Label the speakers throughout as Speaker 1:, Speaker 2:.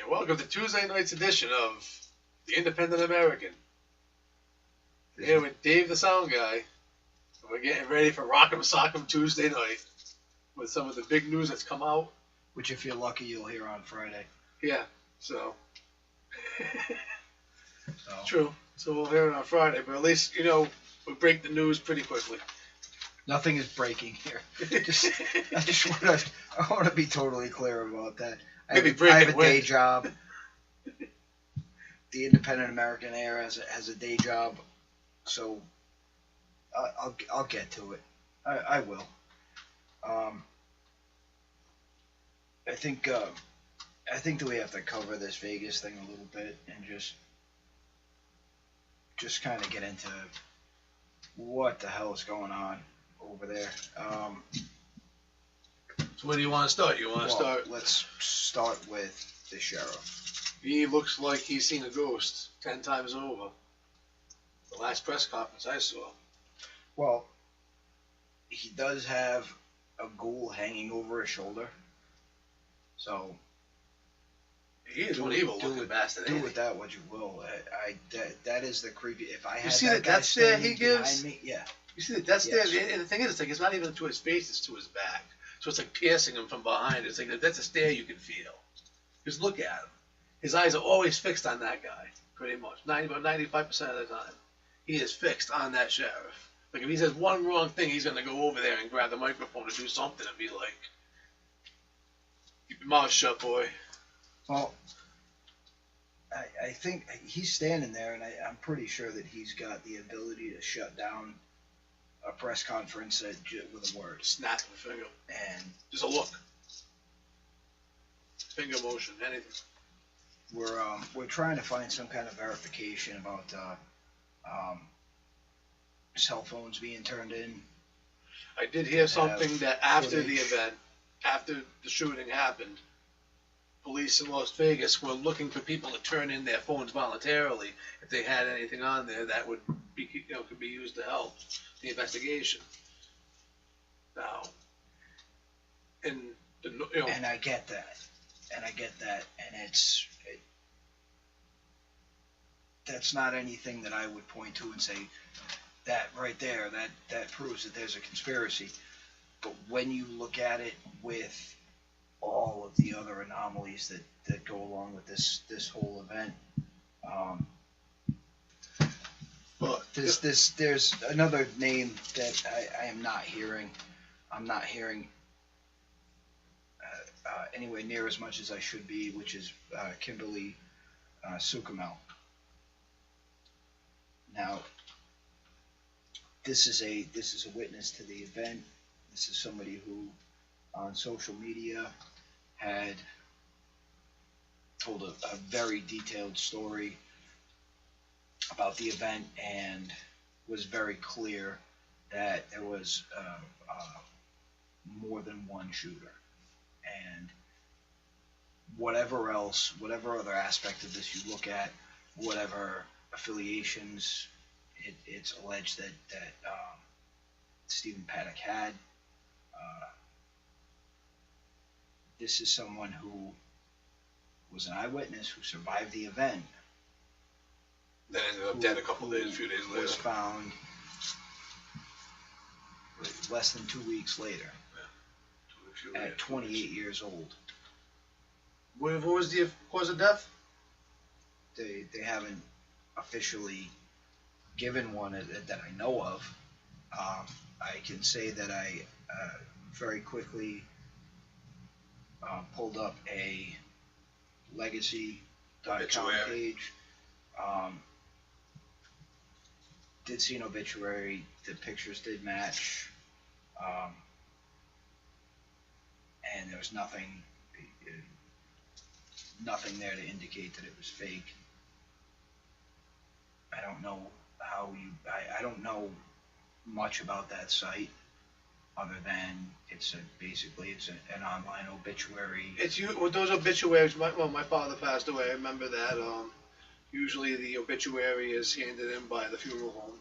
Speaker 1: And welcome to Tuesday night's edition of the Independent American. Here with Dave the Sound Guy. We're getting ready for Rock'em Sock'em Tuesday night with some of the big news that's come out.
Speaker 2: Which, if you're lucky, you'll hear on Friday.
Speaker 1: Yeah, so. True. So we'll hear it on Friday, but at least, we break the news pretty quickly.
Speaker 2: Nothing is breaking here. I want to be totally clear about that. I have a day job. The Independent American Air has a day job, so I'll get to it. I will. I think that we have to cover this Vegas thing a little bit and just kind of get into what the hell is going on over there.
Speaker 1: So where do you want to start?
Speaker 2: Let's start with the sheriff.
Speaker 1: He looks like he's seen a ghost 10 times over. The last press conference I saw.
Speaker 2: Well, he does have a ghoul hanging over his shoulder. So
Speaker 1: he is one evil looking bastard.
Speaker 2: Do with that what you will. That is the creepy. If I had
Speaker 1: you see
Speaker 2: that
Speaker 1: the death stare he gives?
Speaker 2: Me, yeah.
Speaker 1: You see the death stare, and the thing is, it's not even to his face; it's to his back. So it's like piercing him from behind. It's like that's a stare you can feel. Just look at him. His eyes are always fixed on that guy, pretty much. 95% of the time, he is fixed on that sheriff. Like if he says one wrong thing, he's gonna go over there and grab the microphone to do something and be like, "Keep your mouth shut, boy."
Speaker 2: Well, I think he's standing there, and I'm pretty sure that he's got the ability to shut down a press conference with a word.
Speaker 1: Snap of a finger.
Speaker 2: And
Speaker 1: just a look. Finger motion, anything.
Speaker 2: We're trying to find some kind of verification about cell phones being turned in.
Speaker 1: I did hear something that after the event, after the shooting happened, police in Las Vegas were looking for people to turn in their phones voluntarily if they had anything on there that would be, could be used to help the investigation. Now, and
Speaker 2: I get that, and that's not anything that I would point to and say that right there that proves that there's a conspiracy. But when you look at it with all of the other anomalies that go along with this whole event, there's another name that I am not hearing. I'm not hearing anywhere near as much as I should be, which is Kimberly Sukamel. Now, this is a witness to the event. This is somebody who, on social media, had told a very detailed story about the event and was very clear that there was more than one shooter. And whatever other aspect of this you look at, whatever affiliations it's alleged that Stephen Paddock had, this is someone who was an eyewitness who survived the event.
Speaker 1: Then ended up dead a few days later.
Speaker 2: Was found less than 2 weeks later. Yeah. At 28 years old.
Speaker 1: What was the cause of death?
Speaker 2: They haven't officially given one that I know of. I can say that I very quickly pulled up a legacy.com page. Did see an obituary. The pictures did match. And there was nothing there to indicate that it was fake. I don't know I don't know much about that site other than it's an online obituary.
Speaker 1: Those obituaries. My father passed away. I remember that. Usually the obituary is handed in by the funeral home,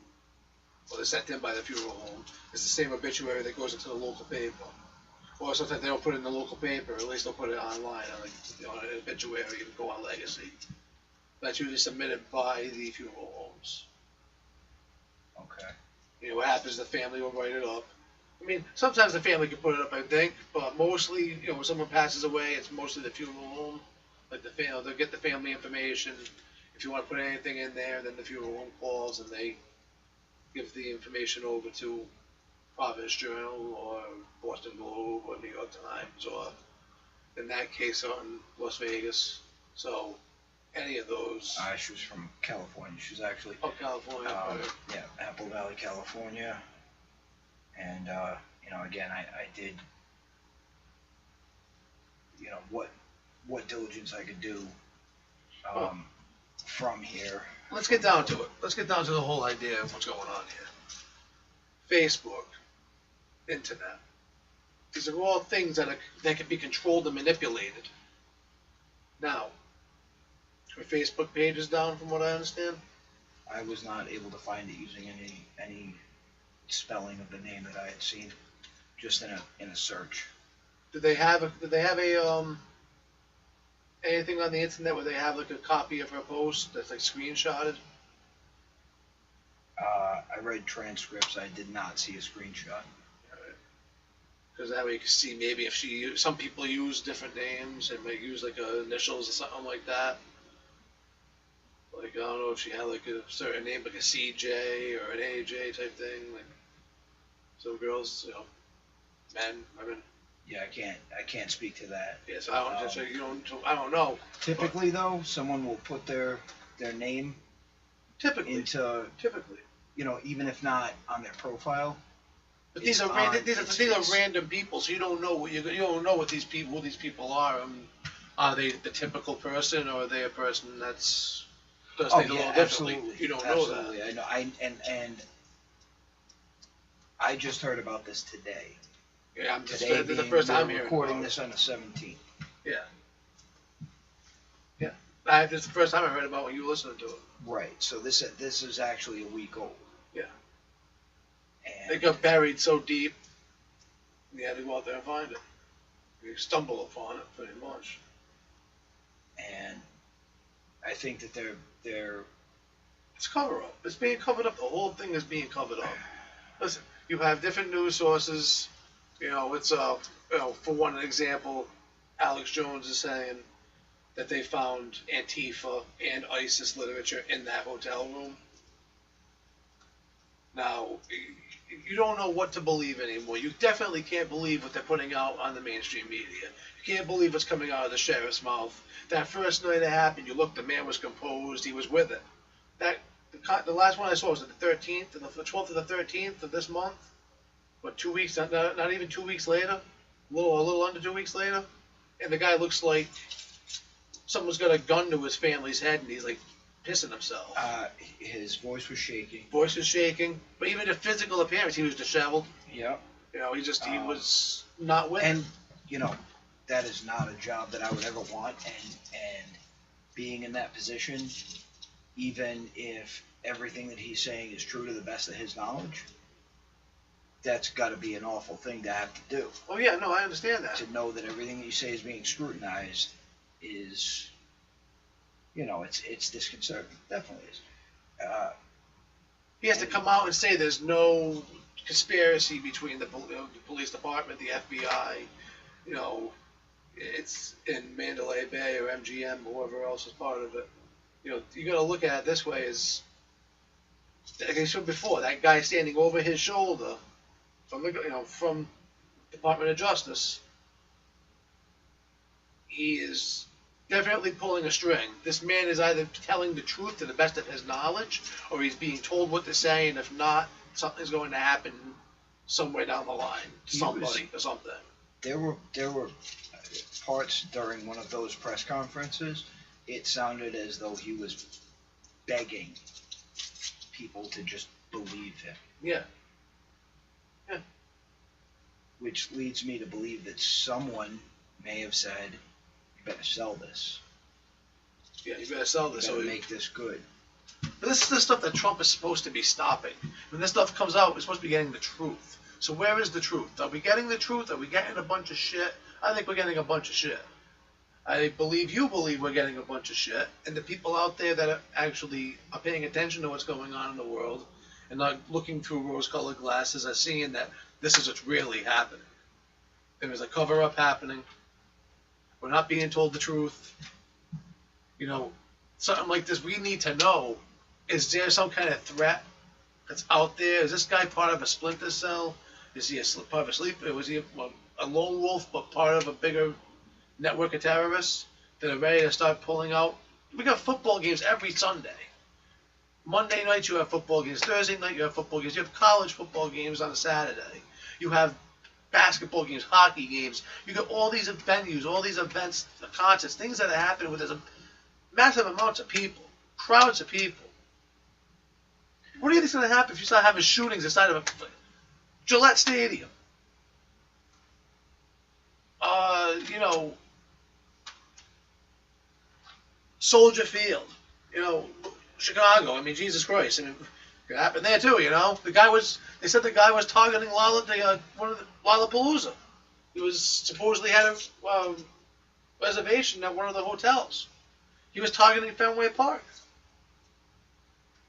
Speaker 1: or they're sent in by the funeral home. It's the same obituary that goes into the local paper. Or sometimes they don't put it in the local paper, at least they'll put it online, on like, an obituary, you can go on Legacy. That's usually submitted by the funeral homes.
Speaker 2: Okay.
Speaker 1: What happens, the family will write it up. I mean, sometimes the family can put it up, I think, but mostly, when someone passes away, it's mostly the funeral home. Like they'll get the family information. If you want to put anything in there, then the funeral home calls and they give the information over to Providence Journal or Boston Globe or New York Times or, in that case, on Las Vegas. So, any of those.
Speaker 2: She was from California. She was actually.
Speaker 1: Oh, California.
Speaker 2: Yeah, Apple Valley, California. And, again, I did, what diligence I could do from here.
Speaker 1: Let's get down to it. Let's get down to the whole idea of what's going on here. Facebook, internet. These are all things that can be controlled and manipulated. Now, her Facebook page is down, from what I understand.
Speaker 2: I was not able to find it using any spelling of the name that I had seen, just in a search.
Speaker 1: Did they have a anything on the internet where they have like a copy of her post that's like screenshotted?
Speaker 2: I read transcripts. I did not see a screenshot.
Speaker 1: Because that way you can see maybe if some people use different names and might use like initials or something like that. Like, I don't know if she had like a certain name, like a CJ or an AJ type thing. Like some girls, men, women.
Speaker 2: Yeah, I can't speak to that.
Speaker 1: Yeah, so I don't know.
Speaker 2: Typically, though, someone will put their name
Speaker 1: Typically,
Speaker 2: even if not on their profile.
Speaker 1: But these are random people, so you don't know what you don't know what who these people are. Are they the typical person, or are they a person that's does things a little differently?
Speaker 2: Absolutely.
Speaker 1: You don't
Speaker 2: Absolutely.
Speaker 1: know that.
Speaker 2: I know. And I just heard about this today.
Speaker 1: Yeah, this
Speaker 2: Today
Speaker 1: is the
Speaker 2: being
Speaker 1: first time
Speaker 2: we're
Speaker 1: hearing
Speaker 2: recording
Speaker 1: about
Speaker 2: this on the 17th.
Speaker 1: Yeah. This is the first time I read about when you were listening to it.
Speaker 2: Right. So this is actually a week old.
Speaker 1: Yeah.
Speaker 2: And
Speaker 1: They got buried so deep, you had to go out there and find it. You stumble upon it, pretty much.
Speaker 2: And I think that they're
Speaker 1: It's cover up. It's being covered up. The whole thing is being covered up. Listen, you have different news sources. It's for one example, Alex Jones is saying that they found Antifa and ISIS literature in that hotel room. Now, you don't know what to believe anymore. You definitely can't believe what they're putting out on the mainstream media. You can't believe what's coming out of the sheriff's mouth. That first night it happened, you looked, the man was composed, he was with it. The last one I saw was the 13th, and the 12th or the 13th of this month. What, 2 weeks, not even 2 weeks later? A little under 2 weeks later? And the guy looks like someone's got a gun to his family's head, and he's like pissing himself.
Speaker 2: His voice was shaking.
Speaker 1: Voice was shaking, but even the physical appearance, he was disheveled.
Speaker 2: Yep.
Speaker 1: He was not with
Speaker 2: And
Speaker 1: it.
Speaker 2: that is not a job that I would ever want. And being in that position, even if everything that he's saying is true to the best of his knowledge, that's got to be an awful thing to have to do.
Speaker 1: Oh yeah, no, I understand that.
Speaker 2: To know that everything that you say is being scrutinized is, it's disconcerting. Definitely is.
Speaker 1: He has to come out and say there's no conspiracy between the police department, the FBI, it's in Mandalay Bay or MGM or whoever else is part of it. You got to look at it this way: is like I said before, that guy standing over his shoulder from Department of Justice, he is definitely pulling a string. This man is either telling the truth to the best of his knowledge, or he's being told what to say, and if not, something's going to happen somewhere down the line. Somebody or something.
Speaker 2: There were parts during one of those press conferences. It sounded as though he was begging people to just believe him.
Speaker 1: Yeah.
Speaker 2: Which leads me to believe that someone may have said, "You better sell this.
Speaker 1: Yeah, you better sell this.
Speaker 2: You better make this good."
Speaker 1: But this is the stuff that Trump is supposed to be stopping. When this stuff comes out, we're supposed to be getting the truth. So where is the truth? Are we getting the truth? Are we getting a bunch of shit? I think we're getting a bunch of shit. I believe you believe we're getting a bunch of shit, and the people out there that are paying attention to what's going on in the world and not looking through rose-colored glasses are seeing that this is what's really happening. There is a cover-up happening. We're not being told the truth. You know, something like this, we need to know, is there some kind of threat that's out there? Is this guy part of a splinter cell? Is he part of a sleeper? Was he a lone wolf, but part of a bigger network of terrorists that are ready to start pulling out? We got football games every Sunday. Monday night you have football games. Thursday night you have football games. You have college football games on a Saturday. You have basketball games, hockey games. You got all these venues, all these events, concerts, things that are happening where there's a massive amounts of people, crowds of people. What do you think is going to happen if you start having shootings inside of a Gillette Stadium? You know, Soldier Field. You know, Chicago. I mean, Jesus Christ. I mean, it could happen there too. You know, they said the guy was targeting Lollapalooza. He was supposedly had a reservation at one of the hotels. He was targeting Fenway Park.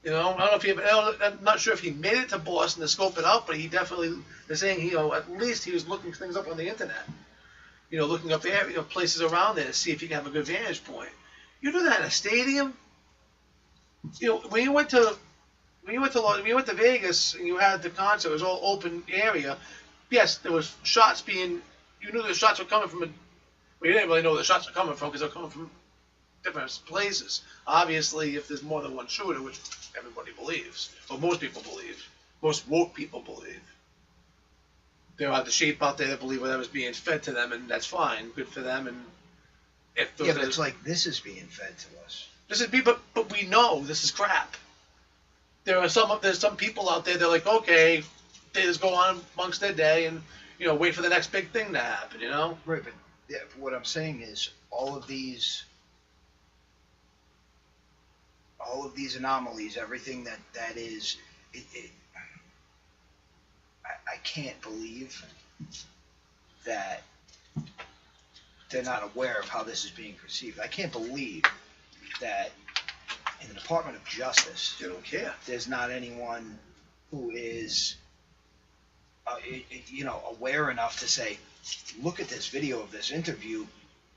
Speaker 1: You know, I don't know if I'm not sure if he made it to Boston to scope it out, but he definitely, they're saying, you know, at least he was looking things up on the internet. You know, looking up there, you know, places around there to see if he can have a good vantage point. You do that in a stadium. You know, when you went to Vegas and you had the concert, it was all open area. Yes, there was shots being. You knew the shots were coming from. Well, you didn't really know where the shots were coming from because they're coming from different places. Obviously, if there's more than one shooter, which everybody believes, or most people believe, most woke people believe, there are the sheep out there that believe whatever's being fed to them, and that's fine, good for them. And if
Speaker 2: yeah, but it's like this is being fed to us.
Speaker 1: This is people, but we know this is crap. There's some people out there. They're like, okay, they just go on amongst their day and, you know, wait for the next big thing to happen. You know.
Speaker 2: Right, but yeah, what I'm saying is all of these anomalies, everything that is, I can't believe that they're not aware of how this is being perceived. I can't believe that in the Department of Justice,
Speaker 1: they don't care.
Speaker 2: There's not anyone who is, you know, aware enough to say, look at this video of this interview.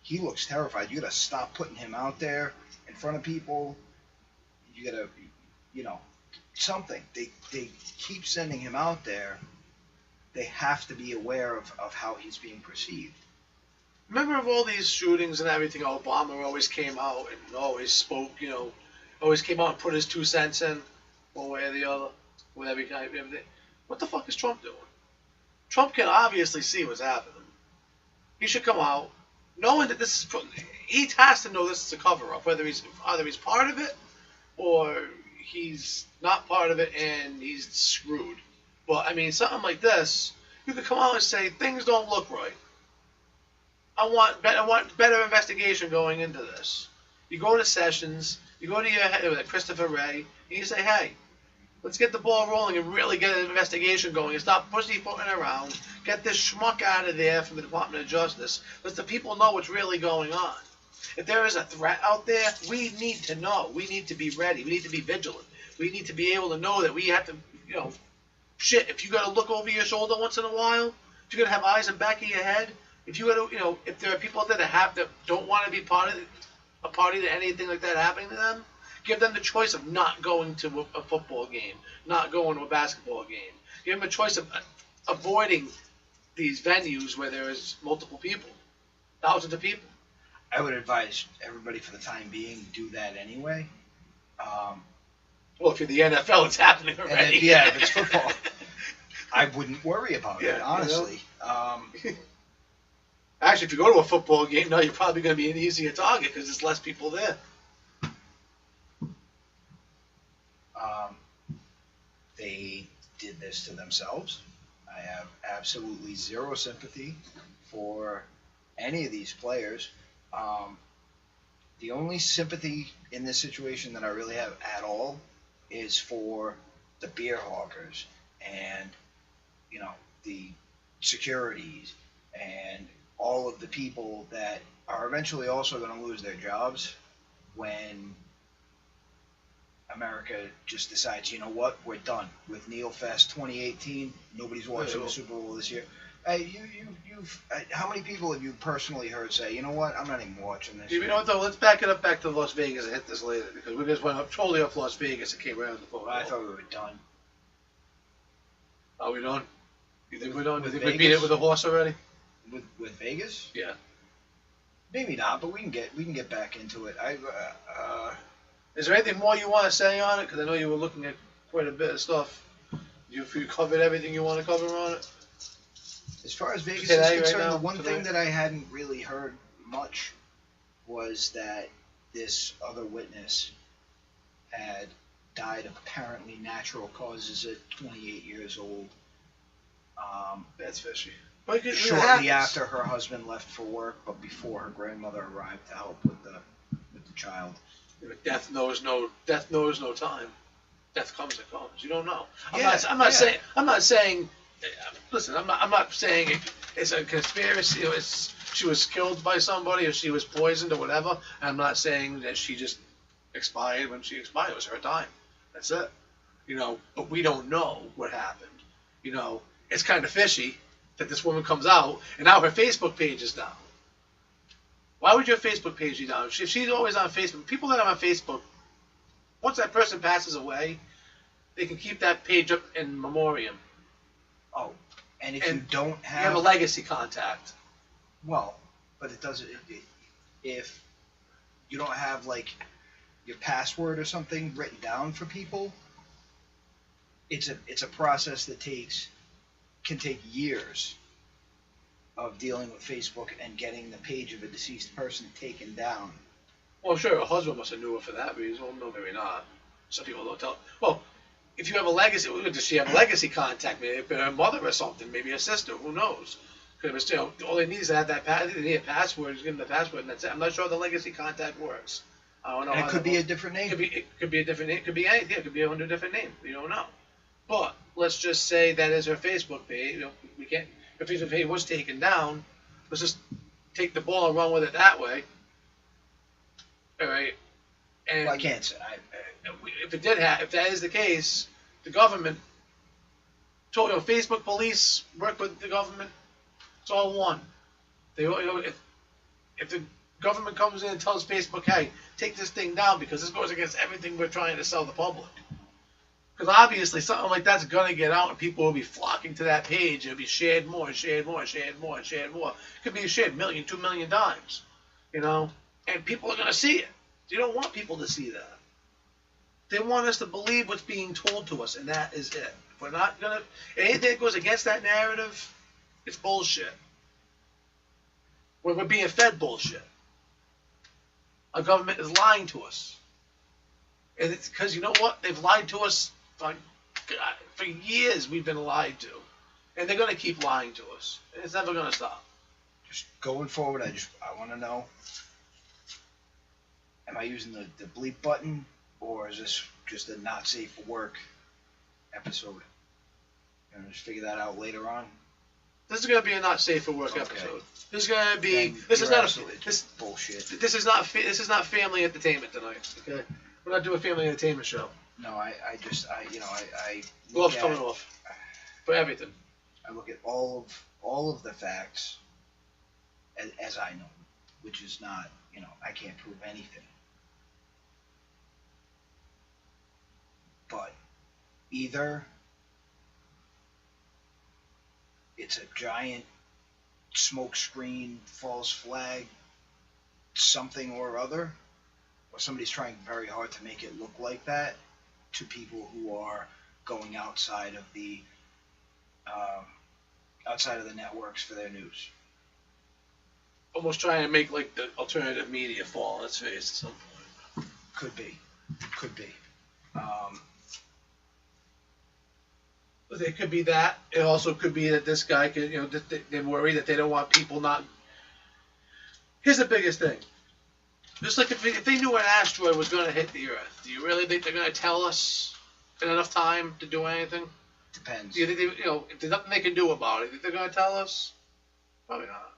Speaker 2: He looks terrified. You got to stop putting him out there in front of people. You got to, you know, something. They keep sending him out there. They have to be aware of how he's being perceived.
Speaker 1: Remember of all these shootings and everything, Obama always came out and always spoke, you know, always came out and put his 2 cents in, one way or the other, with every kind of everything. What the fuck is Trump doing? Trump can obviously see what's happening. He should come out, knowing that this is, he has to know this is a cover-up, whether he's part of it or he's not part of it and he's screwed. But I mean, something like this, you could come out and say things don't look right. I want better investigation going into this. You go to Sessions, you go to your head with Christopher Wray, and you say, hey, let's get the ball rolling and really get an investigation going and stop pussyfooting around. Get this schmuck out of there from the Department of Justice. Let the people know what's really going on. If there is a threat out there, we need to know. We need to be ready. We need to be vigilant. We need to be able to know that we have to, you know, shit, if you got to look over your shoulder once in a while, if you're going to have eyes in the back of your head, if you got to, you know, if there are people out there that don't want to be a party to anything like that happening to them, give them the choice of not going to a football game, not going to a basketball game. Give them a choice of avoiding these venues where there is multiple people, thousands of people.
Speaker 2: I would advise everybody for the time being do that anyway.
Speaker 1: Well, if you're the NFL, it's happening already.
Speaker 2: Yeah, if it's football, I wouldn't worry about it, honestly.
Speaker 1: You know? Actually, if you go to a football game, no, you're probably going to be an easier target because there's less people there.
Speaker 2: They did this to themselves. I have absolutely zero sympathy for any of these players. The only sympathy in this situation that I really have at all is for the beer hawkers. And, you know, the securities and all of the people that are eventually also going to lose their jobs when America just decides, you know what, we're done with NeilFest 2018. Nobody's watching the Super Bowl this year. Hey, how many people have you personally heard say, you know what, I'm not even watching this?
Speaker 1: You know what though? Let's back it up back to Las Vegas and hit this later because we just went up totally off Las Vegas and came around the football.
Speaker 2: I thought we were done.
Speaker 1: Are we done? You think we're done? Do you think
Speaker 2: Vegas?
Speaker 1: we beat it with a horse already?
Speaker 2: With Vegas?
Speaker 1: Yeah.
Speaker 2: Maybe not, but we can get back into it.
Speaker 1: Is there anything more you want to say on it? Because I know you were looking at quite a bit of stuff. You covered everything you want to cover on it?
Speaker 2: As far as Vegas
Speaker 1: Today,
Speaker 2: is
Speaker 1: right
Speaker 2: concerned,
Speaker 1: now,
Speaker 2: the one
Speaker 1: today?
Speaker 2: thing that I hadn't really heard much was that this other witness had died of apparently natural causes at 28 years old.
Speaker 1: That's fishy.
Speaker 2: Shortly after her husband left for work, but before her grandmother arrived to help with the child.
Speaker 1: Death knows no time. Death comes and comes. You don't know.
Speaker 2: Yeah,
Speaker 1: I'm not saying. I'm not saying. Listen, I'm not saying it's a conspiracy. She was killed by somebody, or she was poisoned, or whatever. I'm not saying that she just expired when she expired. It was her time. That's it. But we don't know what happened. It's kind of fishy that this woman comes out and now her Facebook page is down. Why would your Facebook page be down? If she's always on Facebook, people that are on Facebook, once that person passes away, they can keep that page up in memoriam.
Speaker 2: Oh, and if you don't have...
Speaker 1: You have a legacy contact.
Speaker 2: Well, but it doesn't... If you don't have, like, your password or something written down for people, it's a process that can take years of dealing with Facebook and getting the page of a deceased person taken down.
Speaker 1: Well, I'm sure her husband must have knew her for that reason. Well, no, maybe not. Some people don't tell. Well, if you have a legacy, does she have a legacy contact? Maybe her mother or something, maybe her sister. Who knows? Because all they need is to have that. They need a password. Just give them the password, and that's it. I'm not sure how the legacy contact works. I don't know.
Speaker 2: And it could be a different name.
Speaker 1: It could be a different name. It could be anything. It could be under a different name. You don't know. But let's just say that is her Facebook page. We can't. If Facebook page was taken down, let's just take the ball and run with it that way. All right. And
Speaker 2: Well, I can't say.
Speaker 1: if that is the case, the government told Facebook police work with the government. It's all one. If the government comes in and tells Facebook, hey, take this thing down because this goes against everything we're trying to sell the public. Because obviously something like that's going to get out and people will be flocking to that page. It'll be shared more and shared more and shared more and shared more. It could be shared 1 million, 2 million times. And people are going to see it. You don't want people to see that. They want us to believe what's being told to us, and that is it. If we're not going to... Anything that goes against that narrative, it's bullshit. We're being fed bullshit. Our government is lying to us. And it's because, you know what? They've lied to us for years. We've been lied to. And they're going to keep lying to us. And it's never going to stop.
Speaker 2: Just going forward, I want to know, am I using the bleep button, or is this just a not safe for work episode? And just figure that out later on.
Speaker 1: This is going to be a not safe for work episode. This is going to be.
Speaker 2: Then
Speaker 1: This is
Speaker 2: you're
Speaker 1: not
Speaker 2: absolutely
Speaker 1: this.
Speaker 2: bullshit.
Speaker 1: This is not. This is not family entertainment tonight. Okay, we're not doing a family entertainment show.
Speaker 2: No, I
Speaker 1: Gloves
Speaker 2: look
Speaker 1: coming
Speaker 2: at,
Speaker 1: off for everything.
Speaker 2: I look at all of the facts as I know, which is not, I can't prove anything. But either it's a giant smokescreen, false flag, something or other, or somebody's trying very hard to make it look like that to people who are going outside of the networks for their news.
Speaker 1: Almost trying to make like the alternative media fall on its face at some point.
Speaker 2: Could be.
Speaker 1: But it could be that. It also could be that this guy could, they're worried that they don't want people not. Here's the biggest thing. Just like if they knew an asteroid was going to hit the Earth, do you really think they're going to tell us in enough time to do anything?
Speaker 2: Depends.
Speaker 1: Do you think they, if there's nothing they can do about it, think they're gonna tell us? Probably not.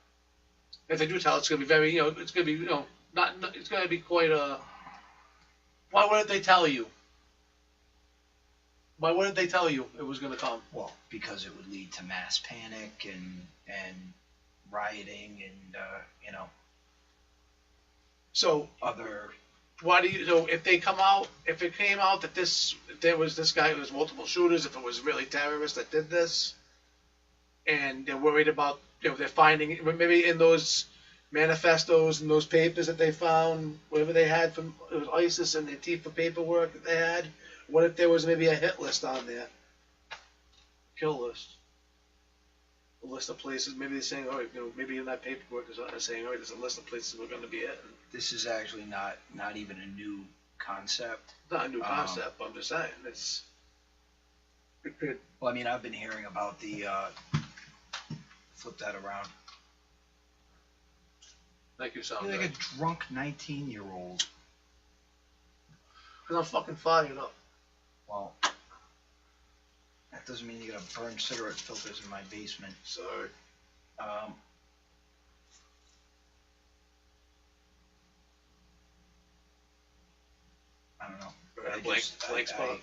Speaker 1: If they do tell us, it's gonna be very, it's gonna be, it's gonna be quite a. Why wouldn't they tell you? Why wouldn't they tell you it was gonna come?
Speaker 2: Well, because it would lead to mass panic and rioting and
Speaker 1: So
Speaker 2: other.
Speaker 1: why do you? So if they come out, if it came out that there was this guy who was multiple shooters, if it was really terrorists that did this, and they're worried about, they're finding maybe in those manifestos and those papers that they found, whatever they had from it was ISIS and Antifa paperwork that they had. What if there was maybe a hit list on there? Kill list. A list of places. Maybe they're saying, all right, maybe in that paperwork they're saying, all right, there's a list of places we're going to be at.
Speaker 2: This is actually not even a new concept.
Speaker 1: It's not a new concept, but I'm just saying it could.
Speaker 2: Well, I mean, I've been hearing about the flip that around.
Speaker 1: Like you sound
Speaker 2: You're
Speaker 1: good.
Speaker 2: like a drunk 19-year-old.
Speaker 1: Because I'm fucking fired up.
Speaker 2: Well, that doesn't mean you're gonna burn cigarette filters in my basement.
Speaker 1: Sorry.
Speaker 2: I don't know.
Speaker 1: Blank spot.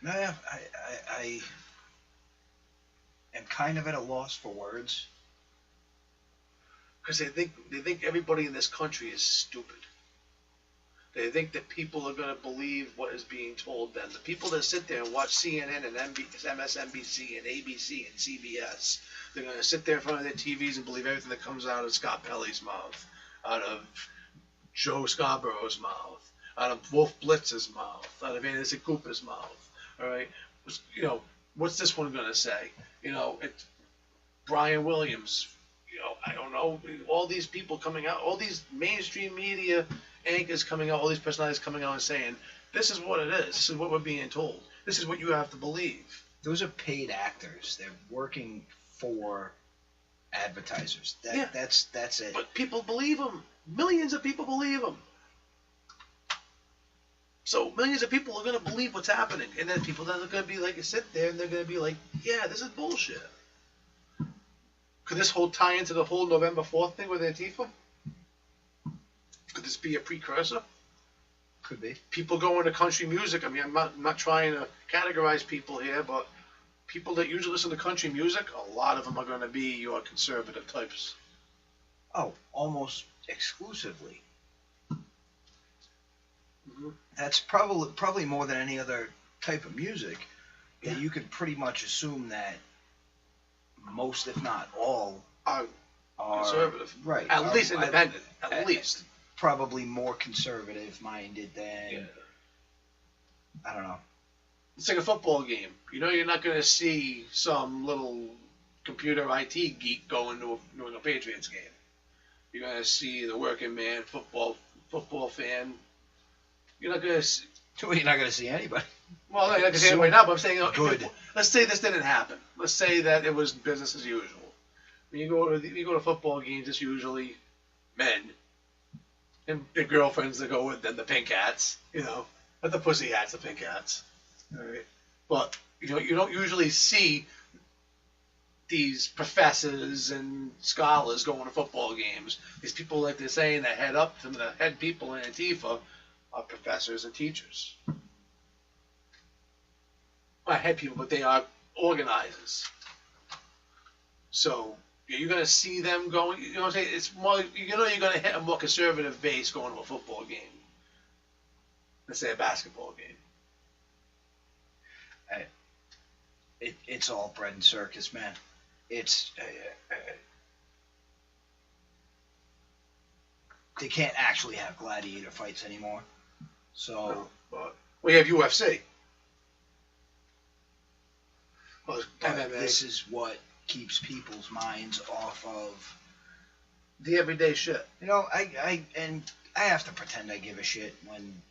Speaker 2: I am kind of at a loss for words.
Speaker 1: Because they think everybody in this country is stupid. They think that people are going to believe what is being told them. The people that sit there and watch CNN and MSNBC and ABC and CBS, they're going to sit there in front of their TVs and believe everything that comes out of Scott Pelley's mouth, out of Joe Scarborough's mouth, out of Wolf Blitz's mouth, out of Anderson Cooper's mouth. All right, what's this one going to say? It's Brian Williams. I don't know. All these people coming out, all these mainstream media anchors coming out, all these personalities coming out and saying, this is what it is. This is what we're being told. This is what you have to believe.
Speaker 2: Those are paid actors. They're working for advertisers. That's it.
Speaker 1: But people believe them. Millions of people believe them. So millions of people are going to believe what's happening. And then people that are going to be like, sit there and they're going to be like, yeah, this is bullshit. Could this whole tie into the whole November 4th thing with Antifa? Could this be a precursor?
Speaker 2: Could be.
Speaker 1: People go into country music. I mean, I'm not trying to categorize people here, but people that usually listen to country music, a lot of them are going to be your conservative types.
Speaker 2: Oh, almost exclusively.
Speaker 1: Mm-hmm.
Speaker 2: That's probably more than any other type of music.
Speaker 1: Yeah.
Speaker 2: You could pretty much assume that most, if not all, are
Speaker 1: conservative.
Speaker 2: Right.
Speaker 1: At least independent. At least.
Speaker 2: Probably more conservative minded than, I don't know.
Speaker 1: It's like a football game. You're not going to see some little computer IT geek going to a Patriots game. You're going to see the working man football fan. You're not going to see.
Speaker 2: You're not going to see anybody.
Speaker 1: Well, I'm not going to say it right now, but I'm saying,
Speaker 2: good.
Speaker 1: Let's say this didn't happen. Let's say that it was business as usual. When you go to football games, it's usually men and their girlfriends that go with them, the pink hats, not the pussy hats, the pink hats. All right, but you don't usually see these professors and scholars going to football games. These people, like they're saying, that head up, some of the head people in Antifa are professors and teachers. Not head people, but they are organizers. So you're going to see them going. You know what I'm saying? It's more. You're going to hit a more conservative base going to a football game. Let's say a basketball game.
Speaker 2: It's all bread and circus, man. It's they can't actually have gladiator fights anymore. So
Speaker 1: No, but we have UFC. Well,
Speaker 2: but this is what keeps people's minds off of
Speaker 1: the everyday shit.
Speaker 2: I have to pretend I give a shit when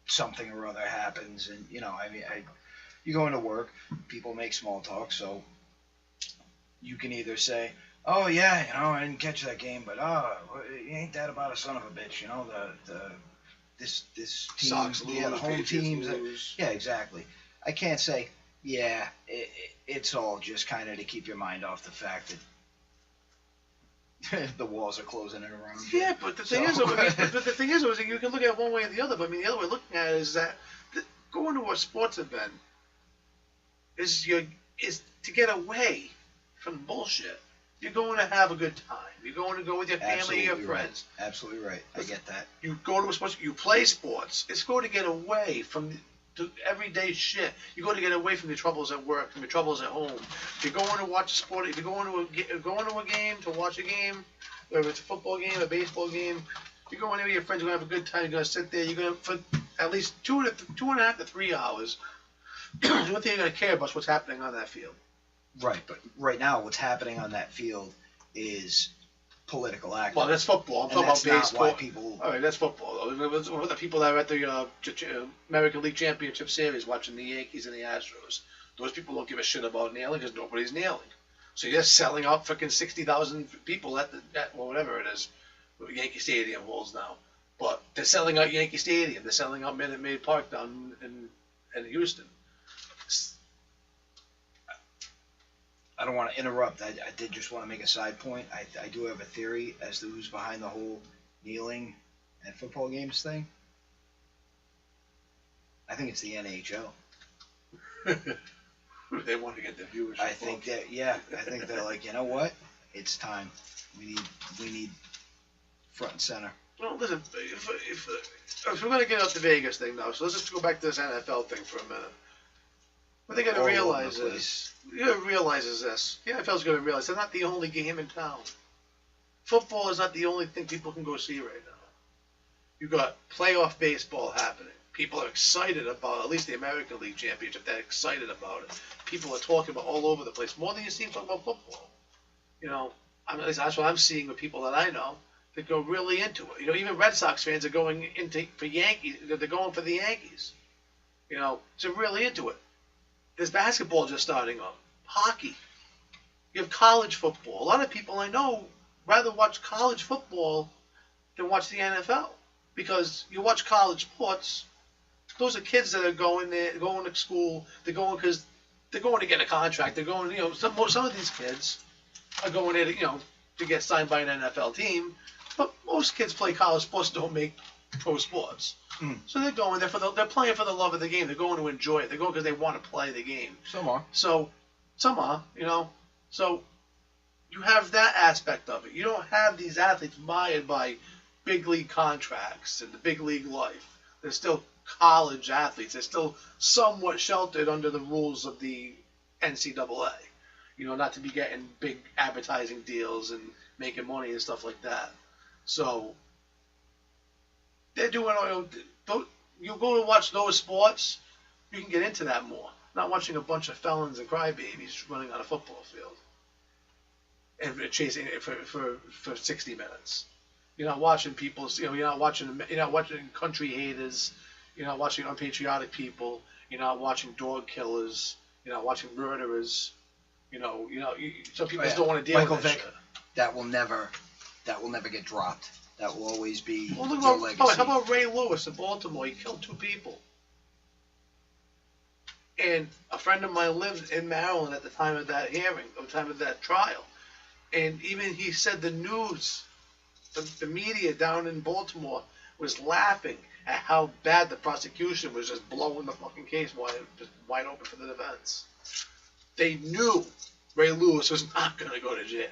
Speaker 2: something or other happens, and you go into work, people make small talk, so you can either say, oh yeah, I didn't catch that game, but ain't that about a son of a bitch, this team,
Speaker 1: Sox lose,
Speaker 2: the home
Speaker 1: Patriots
Speaker 2: teams,
Speaker 1: lose.
Speaker 2: yeah, exactly. I can't say, Yeah, it's all just kind of to keep your mind off the fact that the walls are closing in around you.
Speaker 1: Yeah, but the thing is, you can look at it one way or the other. But I mean, the other way of looking at it is that going to a sports event is to get away from bullshit. You're going to have a good time. You're going to go with your family, your friends.
Speaker 2: Right. Absolutely right. I get that.
Speaker 1: You go to a sports. You play sports. It's going to get away from the everyday shit. You're going to get away from your troubles at work, from your troubles at home. If you're going to watch a sport, if you're going to a game to watch a game, whether it's a football game, a baseball game, you're going there with your friends. You're going to have a good time. You're going to sit there. You're going to for at least 2.5 to 3 hours. The only thing you're going to care about is what's happening on that field.
Speaker 2: Right, but right now what's happening on that field is political act.
Speaker 1: Well, that's football. I'm talking about baseball.
Speaker 2: Not why people...
Speaker 1: All right, that's football. The people that are at the American League Championship Series watching the Yankees and the Astros, those people don't give a shit about nailing because nobody's nailing. So you're selling out freaking 60,000 people at whatever it is, what Yankee Stadium holds now. But they're selling out Yankee Stadium. They're selling out Minute Maid Park down in Houston.
Speaker 2: I don't want to interrupt. I did just want to make a side point. I do have a theory as to who's behind the whole kneeling at football games thing. I think it's the NHL.
Speaker 1: They want to get the viewers.
Speaker 2: I think they're like, you know what? It's time. We need front and center.
Speaker 1: Well, listen, if we're going to get up the Vegas thing now, so let's just go back to this NFL thing for a minute. What they got to realize is, the NFL's going to realize they're not the only game in town. Football is not the only thing people can go see right now. You've got playoff baseball happening. People are excited about at least the American League Championship. They're excited about it. People are talking about all over the place, more than you see them talk about football. You know, at least that's what I'm seeing with people that I know that go really into it. You know, even Red Sox fans are going for Yankees. They're going for the Yankees. You know, so really into it. There's basketball just starting up. Hockey. You have college football. A lot of people I know rather watch college football than watch the NFL. Because you watch college sports, those are kids that are going there, going to school. They're going because they're going to get a contract. They're going, you know, some of these kids are going there to, you know, to get signed by an NFL team. But most kids play college sports, don't make pro sports. So they're going there they're playing for the love of the game. They're going to enjoy it. They're going because they want to play the game.
Speaker 2: Some are.
Speaker 1: So some are, you know. So you have that aspect of it. You don't have these athletes mired by big league contracts and the big league life. They're still college athletes. They're still somewhat sheltered under the rules of the NCAA. You know, not to be getting big advertising deals and making money and stuff like that. So they're doing, you go to watch those sports, you can get into that more. Not watching a bunch of felons and crybabies running on a football field and chasing it for 60 minutes. You're not watching people, you know, you're not watching country haters, you're not watching unpatriotic people, you're not watching dog killers, you're not watching murderers. Some people just don't want to deal with that shit.
Speaker 2: That will never get dropped. That will always be
Speaker 1: your
Speaker 2: legacy.
Speaker 1: How about Ray Lewis in Baltimore? He killed 2 people. And a friend of mine lived in Maryland at the time of that hearing, at the time of that trial. And even he said the news, the media down in Baltimore was laughing at how bad the prosecution was just blowing the fucking case wide open for the defense. They knew Ray Lewis was not going to go to jail.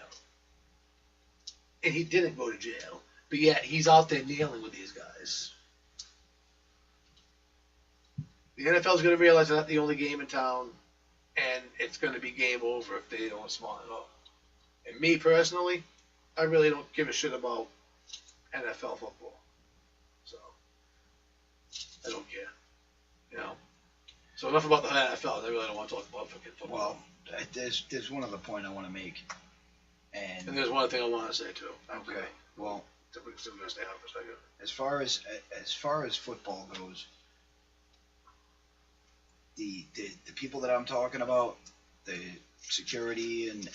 Speaker 1: And he didn't go to jail. But yet, he's out there kneeling with these guys. The NFL's going to realize they're not the only game in town, and it's going to be game over if they don't smarten up. And me, personally, I really don't give a shit about NFL football. So, I don't care. You know? So, enough about the NFL. I really don't want to talk about fucking football.
Speaker 2: Well, there's one other point I want to make. And
Speaker 1: there's one other thing I want to say, too.
Speaker 2: Okay. Well,
Speaker 1: we're still going to stay on for a second.
Speaker 2: As far as football goes, the people that I'm talking about, the security and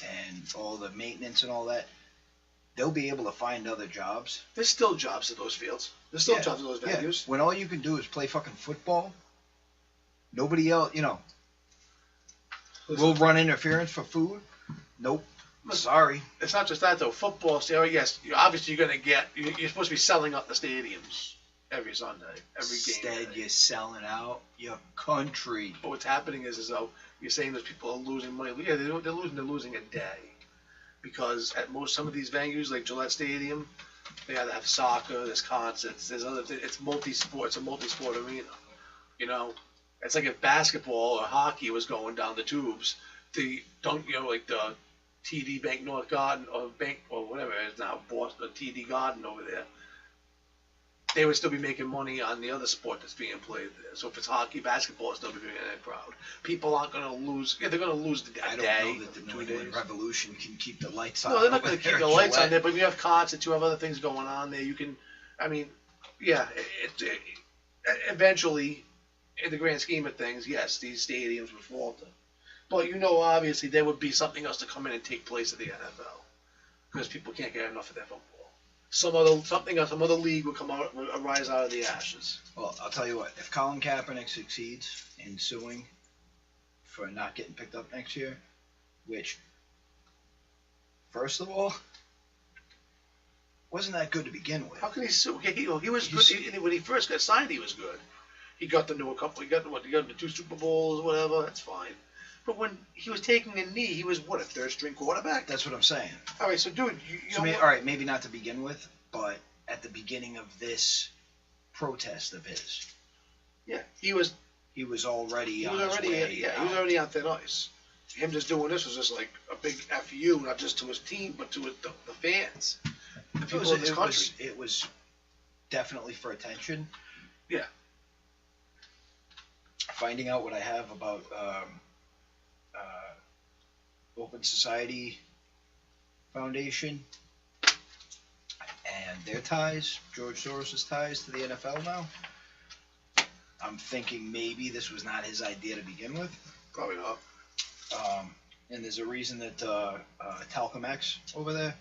Speaker 2: all the maintenance and all that, they'll be able to find other jobs.
Speaker 1: There's still jobs at those fields. There's still jobs at those venues.
Speaker 2: When all you can do is play fucking football, nobody else, you know. We'll run interference for food? Nope. Sorry.
Speaker 1: It's not just that though. Football, yes, obviously you're you're supposed to be selling out the stadiums every Sunday, every game.
Speaker 2: Instead, you're selling out your country.
Speaker 1: But what's happening is though you're saying those people are losing money. Yeah, they're losing a day, because at some of these venues like Gillette Stadium, they either have soccer, there's concerts, there's other things. It's multi-sport. It's a multi-sport arena. You know, it's like if basketball or hockey was going down the tubes, like the TD Bank North Garden or whatever it is now, Boston TD Garden over there, they would still be making money on the other sport that's being played there. So if it's hockey, basketball, it's still be bringing in a crowd. People aren't going to lose. Yeah, they're going to lose a day.
Speaker 2: I don't know that the New England Revolution can keep the lights on.
Speaker 1: No, they're not going to keep the lights on there, but you have concerts, you have other things going on there. You can, eventually, in the grand scheme of things, yes, these stadiums would falter. But obviously, there would be something else to come in and take place at the NFL, because people can't get enough of their football. Some other league will arise out of the ashes.
Speaker 2: Well, I'll tell you what. If Colin Kaepernick succeeds in suing for not getting picked up next year, which, first of all, wasn't that good to begin with.
Speaker 1: How can he sue? He was good. When he first got signed, he was good. He got them to a couple. He got them to 2 Super Bowls or whatever. That's fine. But when he was taking a knee, he was a third-string quarterback?
Speaker 2: That's what I'm saying.
Speaker 1: All right, so dude,
Speaker 2: all right, maybe not to begin with, but at the beginning of this protest of his,
Speaker 1: yeah, he was
Speaker 2: already
Speaker 1: on his way. Yeah, he was already on thin ice. Him just doing this was just like a big FU, not just to his team, but to the fans, the people in this country.
Speaker 2: It was definitely for attention.
Speaker 1: Yeah.
Speaker 2: Finding out what I have about Open Society Foundation and their ties, George Soros' ties to the NFL now, I'm thinking maybe this was not his idea to begin with.
Speaker 1: Probably not.
Speaker 2: And there's a reason that Talcum X over there.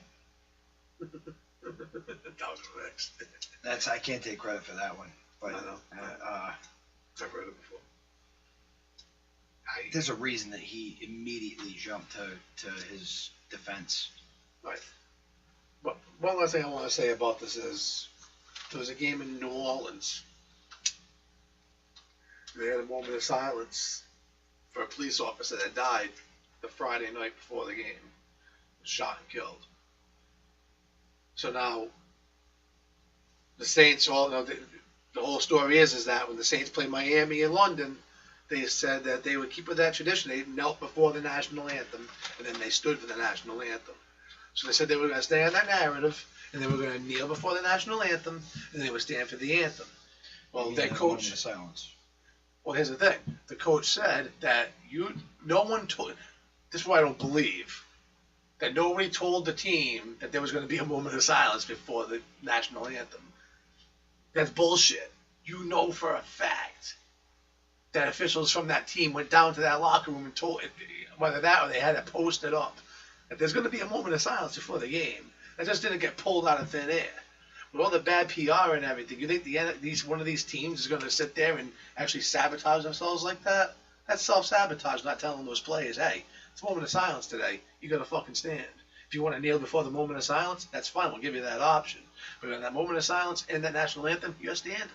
Speaker 1: Talcum X.
Speaker 2: I can't take credit for that one, but
Speaker 1: I know. I've read it before.
Speaker 2: There's a reason that he immediately jumped to his defense.
Speaker 1: Right. But one last thing I want to say about this is there was a game in New Orleans. They had a moment of silence for a police officer that died the Friday night before the game. Shot and killed. So now the Saints, the whole story is that when the Saints play Miami and London, they said that they would keep with that tradition. They knelt before the national anthem, and then they stood for the national anthem. So they said they were going to stay on that narrative, and they were going to kneel before the national anthem, and they would stand for the anthem. Well, their coach.
Speaker 2: Silence.
Speaker 1: Well, here's the thing. The coach said that no one told. This is why I don't believe that nobody told the team that there was going to be a moment of silence before the national anthem. That's bullshit. You know for a fact that officials from that team went down to that locker room and told, whether that or they had it posted up, that there's going to be a moment of silence before the game. That just didn't get pulled out of thin air. With all the bad PR and everything, you think one of these teams is going to sit there and actually sabotage themselves like that? That's self-sabotage, not telling those players, hey, it's a moment of silence today. You got to fucking stand. If you want to kneel before the moment of silence, that's fine. We'll give you that option. But in that moment of silence and that national anthem, you're standing.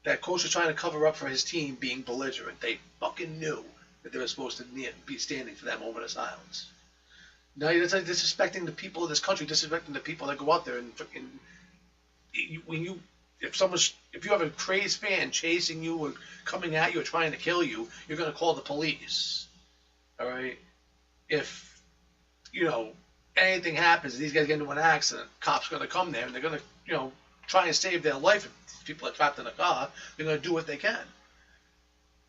Speaker 1: That coach was trying to cover up for his team being belligerent. They fucking knew that they were supposed to be standing for that moment of silence. Now you're disrespecting the people of this country, disrespecting the people that go out there and fucking. If you have a crazed fan chasing you or coming at you or trying to kill you, you're gonna call the police. All right. If anything happens, these guys get into an accident, cops are gonna come there and they're gonna try and save their life. If people are trapped in a car, they're gonna do what they can.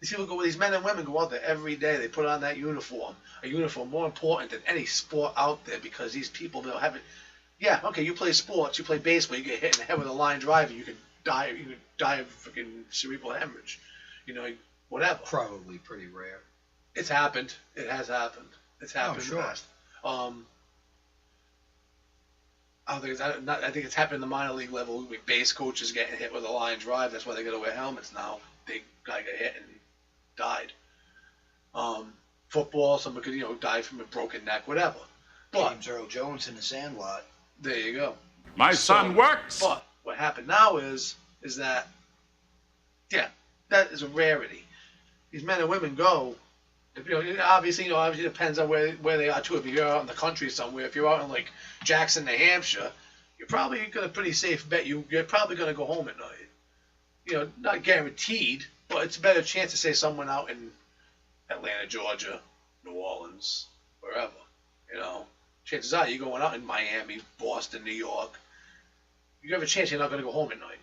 Speaker 1: These men and women go out there every day. They put on that uniform, a uniform more important than any sport out there, because these people don't have it. Yeah, okay, you play sports, you play baseball, you get hit in the head with a line drive, you could die of freaking cerebral hemorrhage, whatever.
Speaker 2: Probably pretty rare.
Speaker 1: It's happened. It has happened. It's happened.
Speaker 2: Sure.
Speaker 1: I think it's happened in the minor league level. Base coaches getting hit with a line drive. That's why they got to wear helmets now. Big guy got hit and died. Football, someone could die from a broken neck, whatever. But
Speaker 2: James Earl Jones in the Sandlot.
Speaker 1: there you go.
Speaker 3: My son works.
Speaker 1: But what happened now is that that is a rarity. These men and women go. Obviously it depends on where they are too. If you're out in the country somewhere, if you're out in like Jackson, New Hampshire, you're probably got a pretty safe bet. You're probably going to go home at night. Not guaranteed, but it's a better chance to say someone out in Atlanta, Georgia, New Orleans, wherever. Chances are you're going out in Miami, Boston, New York. You have a chance you're not going to go home at night.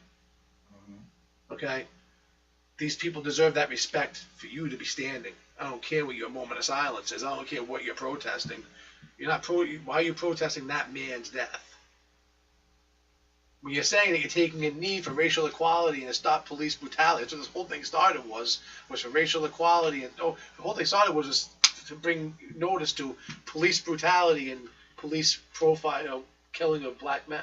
Speaker 2: Mm-hmm.
Speaker 1: Okay? These people deserve that respect for you to be standing. I don't care what your moment of silence is. I don't care what you're protesting. Why are you protesting that man's death? When you're saying that you're taking a knee for racial equality and to stop police brutality, that's what this whole thing started was for racial equality. And the whole thing started was just to bring notice to police brutality and police profile, killing of black men.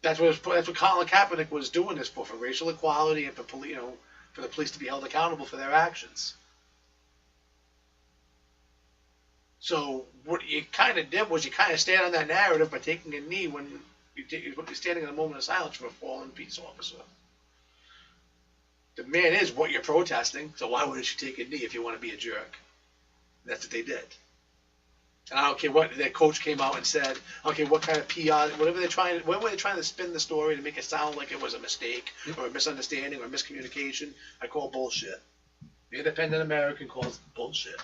Speaker 1: That's what Colin Kaepernick was doing this for racial equality and for the police to be held accountable for their actions. So what you kind of did was you kind of stand on that narrative by taking a knee when you're standing in a moment of silence for a fallen peace officer. The man is what you're protesting, so why wouldn't you take a knee if you want to be a jerk? That's what they did. And I don't care what their coach came out and said. I don't care what kind of PR, whatever they're trying to spin the story to make it sound like it was a mistake or a misunderstanding or miscommunication. I call bullshit. The independent American calls bullshit.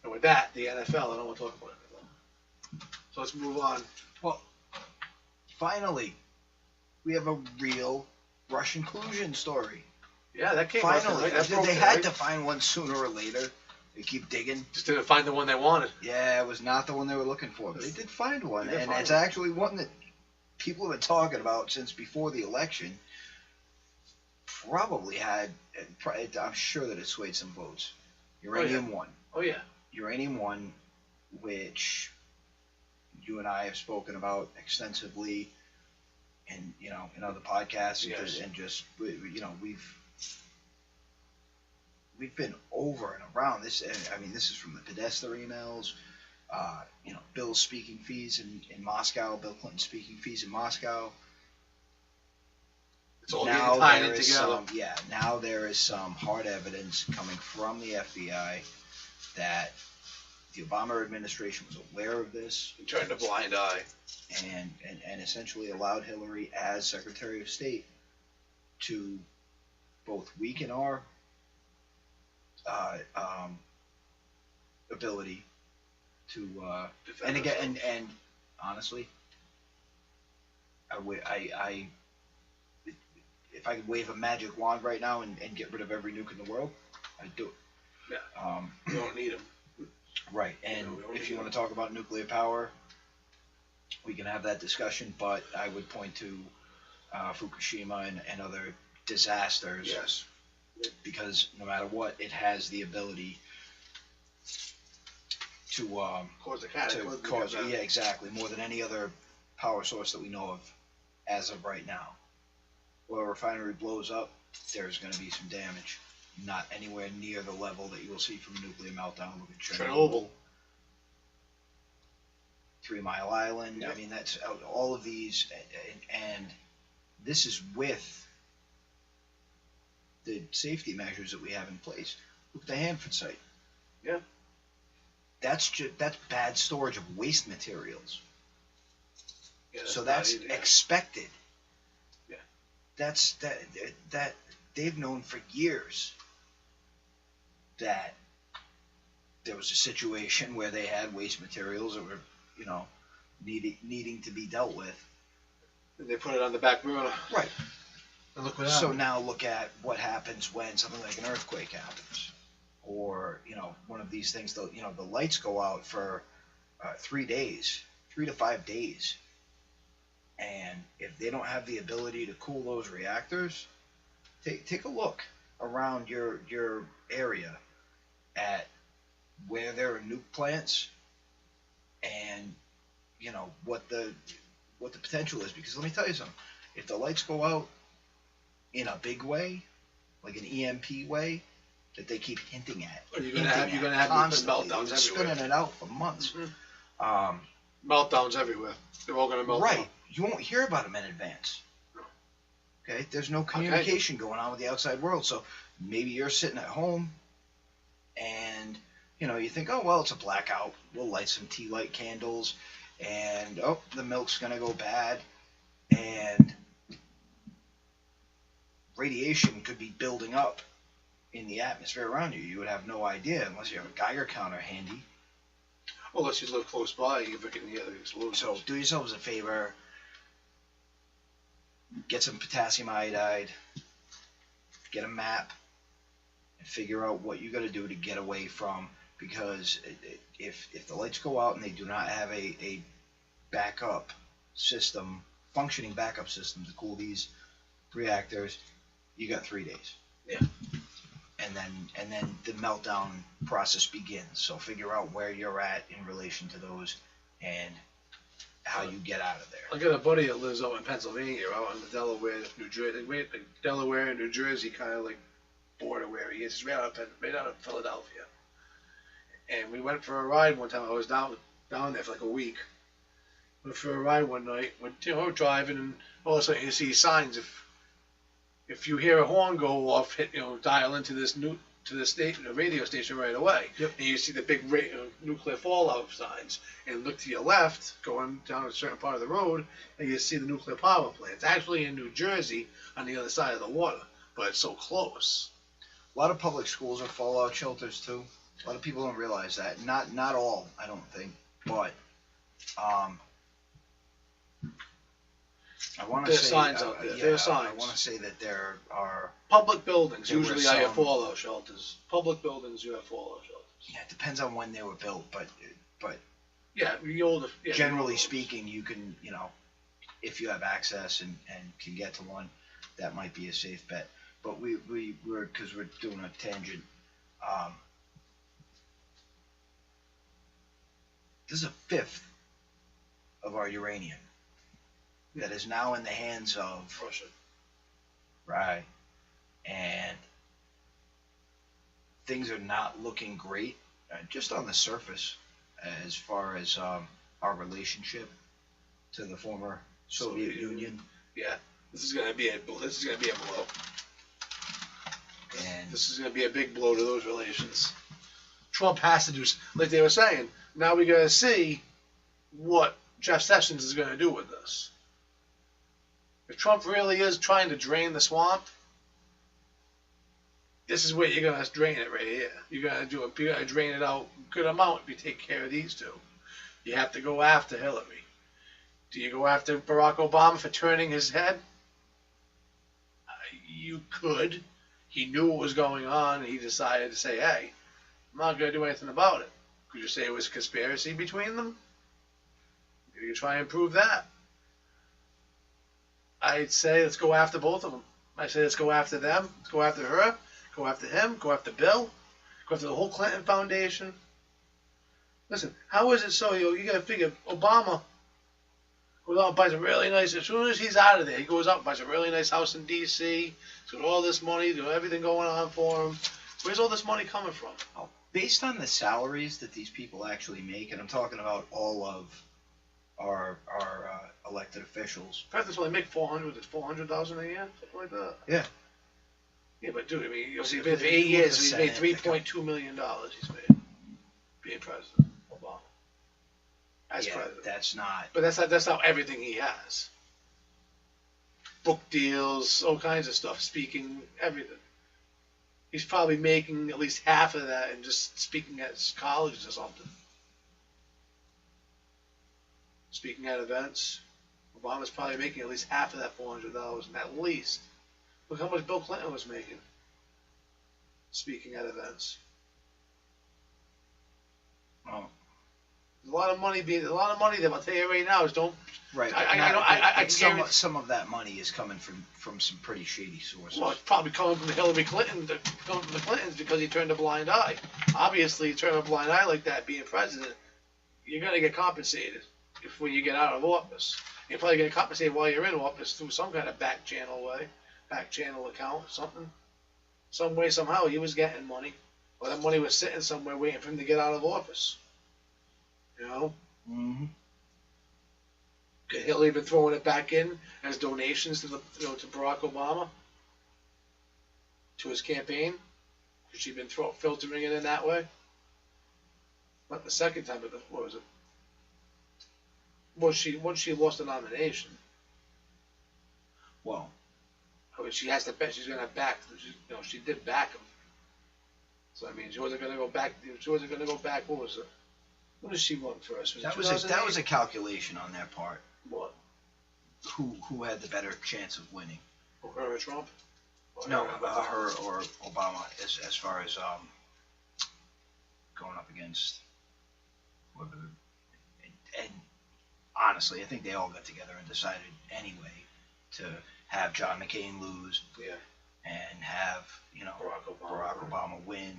Speaker 1: And with that, the NFL, I don't want to talk about it anymore. So let's move on.
Speaker 2: Well, finally, we have a real Russian collusion story.
Speaker 1: Yeah, that came
Speaker 2: finally.
Speaker 1: Right?
Speaker 2: They had to find one sooner or later. They keep digging.
Speaker 1: Just didn't find the one they wanted.
Speaker 2: Yeah, it was not the one they were looking for. But they did find one, and it's actually one that people have been talking about since before the election. Probably had, I'm sure that it swayed some votes. Uranium One.
Speaker 1: Oh yeah.
Speaker 2: Uranium One, which you and I have spoken about extensively, in other podcasts,
Speaker 1: yes.
Speaker 2: and just we've been over and around this. I mean, this is from the Podesta emails. Bill's speaking fees in Moscow, Bill Clinton's speaking fees in Moscow.
Speaker 1: It's all getting tied in together.
Speaker 2: Now there is some hard evidence coming from the FBI that the Obama administration was aware of this.
Speaker 1: And turned a blind eye.
Speaker 2: And essentially allowed Hillary as Secretary of State to both weaken our ability to and again and honestly, I if I could wave a magic wand right now and get rid of every nuke in the world, I'd do it.
Speaker 1: Yeah. You don't need them.
Speaker 2: Right. And if you want to talk about nuclear power, we can have that discussion. But I would point to Fukushima and other disasters.
Speaker 1: Yes.
Speaker 2: Because no matter what, it has the ability to
Speaker 1: cause the cataclysm.
Speaker 2: Yeah, exactly. More than any other power source that we know of as of right now. Well, a refinery blows up, there's going to be some damage. Not anywhere near the level that you will see from a nuclear meltdown. Look at Chernobyl. 3 Mile Island.
Speaker 1: Yep.
Speaker 2: I mean, that's all of these, and this is with the safety measures that we have in place. Look at the Hanford site.
Speaker 1: Yeah.
Speaker 2: That's bad storage of waste materials.
Speaker 1: Yeah,
Speaker 2: so that's expected.
Speaker 1: Yeah.
Speaker 2: That they've known for years that there was a situation where they had waste materials that were, needing to be dealt with.
Speaker 1: And they put it on the back burner.
Speaker 2: Right.
Speaker 1: And look what
Speaker 2: So
Speaker 1: happened.
Speaker 2: now look at what happens when something like an earthquake happens, or one of these things. The lights go out for 3 days, 3 to 5 days, and if they don't have the ability to cool those reactors, take a look around your area at where there are nuke plants, and what the potential is. Because let me tell you something: if the lights go out in a big way, like an EMP way that they keep hinting at.
Speaker 1: Or you're gonna have nuclear
Speaker 2: constantly.
Speaker 1: meltdowns
Speaker 2: They've been
Speaker 1: everywhere.
Speaker 2: spinning it out for months.
Speaker 1: Mhm. Meltdowns everywhere. They're all gonna melt
Speaker 2: Right.
Speaker 1: down.
Speaker 2: You won't hear about them in advance. Okay. There's no communication going on with the outside world. So maybe you're sitting at home and, you think, oh, well, it's a blackout. We'll light some tea light candles and, oh, the milk's going to go bad. And radiation could be building up in the atmosphere around you. You would have no idea unless you have a Geiger counter handy.
Speaker 1: Well, unless you live close by, you can hear the explosions.
Speaker 2: So do yourselves a favor. Get some potassium iodide. Get a map. And figure out what you got to do to get away from. Because if the lights go out and they do not have a backup system, functioning backup system to cool these reactors, you got 3 days.
Speaker 1: Yeah.
Speaker 2: And then the meltdown process begins. So figure out where you're at in relation to those and how you get out of there.
Speaker 1: I got a buddy that lives out in Pennsylvania, out in the Delaware, New Jersey, Delaware and New Jersey, kind of like border where he is. He's right out of Philadelphia. And we went for a ride one time. I was down there for like a week. Went for a ride one night. We're driving, and all of a sudden you see signs. If you hear a horn go off, dial into this radio station right away.
Speaker 2: Yep.
Speaker 1: And you see the big nuclear fallout signs, and look to your left, going down a certain part of the road, and you see the nuclear power plant. It's actually in New Jersey on the other side of the water, but it's so close.
Speaker 2: A lot of public schools are fallout shelters too. A lot of people don't realize that. Not all, I don't think, but I want to
Speaker 1: There's
Speaker 2: say
Speaker 1: signs out there. There's signs.
Speaker 2: I want to say that there are.
Speaker 1: Public buildings
Speaker 2: There were
Speaker 1: usually are your
Speaker 2: some-
Speaker 1: fallout shelters. Public buildings, you have fallout shelters.
Speaker 2: Yeah, it depends on when they were built, but
Speaker 1: Yeah, the older. Yeah,
Speaker 2: generally
Speaker 1: the older
Speaker 2: speaking, you can, if you have access and can get to one, that might be a safe bet. But we're because we're doing a tangent. This is a fifth of our uranium that is now in the hands of
Speaker 1: Russia.
Speaker 2: Right, and things are not looking great, just on the surface, as far as our relationship to the former Soviet Union.
Speaker 1: Yeah, this is gonna be a blow.
Speaker 2: And
Speaker 1: This is gonna be a big blow to those relations. Trump has to do, like they were saying. Now we gotta see what Jeff Sessions is gonna do with this. If Trump really is trying to drain the swamp, this is where you're gonna drain it right here. You're gonna drain it out a good amount if you take care of these two. You have to go after Hillary. Do you go after Barack Obama for turning his head? You could. He knew what was going on, and he decided to say, hey, I'm not going to do anything about it. Could you say it was a conspiracy between them? Maybe you try and prove that. I'd say let's go after both of them. I say let's go after them. Let's go after her. Go after him. Go after Bill. Go after the whole Clinton Foundation. Listen, how is it so? You got to figure Obama goes out and buys a really nice, as soon as he's out of there, he goes out and buys a really nice house in D.C. He's got all this money, everything going on for him. Where's all this money coming from?
Speaker 2: based on the salaries that these people actually make, and I'm talking about all of our elected officials.
Speaker 1: Presidents only make 400. It's 400,000 a year, something like that.
Speaker 2: Yeah.
Speaker 1: Yeah, but dude, I mean, you'll see,
Speaker 2: If
Speaker 1: for
Speaker 2: they
Speaker 1: 8
Speaker 2: do
Speaker 1: years,
Speaker 2: the
Speaker 1: he's made
Speaker 2: Senate, they
Speaker 1: $3.2 million. He's made being president, Obama, as
Speaker 2: Yeah,
Speaker 1: president.
Speaker 2: that's not.
Speaker 1: But that's not everything he has. Book deals, all kinds of stuff, speaking, everything. He's probably making at least half of that and just speaking at colleges or something. Speaking at events. Obama's probably making at least half of that $400, at least. Look how much Bill Clinton was making. Speaking at events.
Speaker 2: Oh,
Speaker 1: There's a lot of money there. I'll tell you right now is don't.
Speaker 2: right.
Speaker 1: I
Speaker 2: Some of that money is coming from some pretty shady sources.
Speaker 1: Well, it's probably coming from Hillary Clinton, coming from the Clintons because he turned a blind eye. Obviously, you turn a blind eye like that, being president, you're going to get compensated when you get out of office. You're probably going to compensate while you're in office through some kind of back channel account, something. some way, somehow, he was getting money, or that money was sitting somewhere waiting for him to get out of office. You know,
Speaker 2: Mm-hmm.
Speaker 1: could Hillary been throwing it back in as donations to to Barack Obama, to his campaign? Could she been filtering it in that way? Not the second time, but what was it? Once she lost the nomination,
Speaker 2: Well,
Speaker 1: I mean, she has to bet she's going to back. She did back him. So I mean, she wasn't going to go back. She wasn't going to go back. What was it? When did she run first? Was
Speaker 2: that
Speaker 1: it
Speaker 2: was a calculation on their part.
Speaker 1: what?
Speaker 2: Who had the better chance of winning?
Speaker 1: Her or Trump? Or
Speaker 2: No,
Speaker 1: Obama?
Speaker 2: her or Obama, as far as going up against whoever. And honestly, I think they all got together and decided anyway to have John McCain lose.
Speaker 1: Yeah.
Speaker 2: And have Barack Obama win.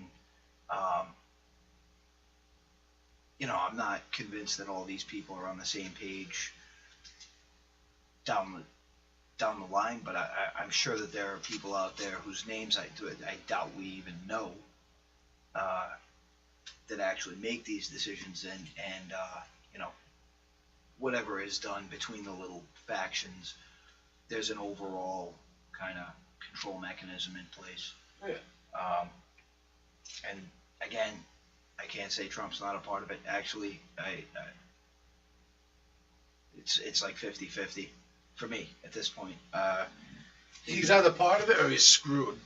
Speaker 2: I'm not convinced that all these people are on the same page down the line, but I'm sure that there are people out there whose names I doubt we even know that actually make these decisions, and whatever is done between the little factions, there's an overall kind of control mechanism in place.
Speaker 1: Yeah.
Speaker 2: And again, I can't say Trump's not a part of it. Actually, it's like 50-50 for me at this point.
Speaker 1: He's either part of it or he's screwed.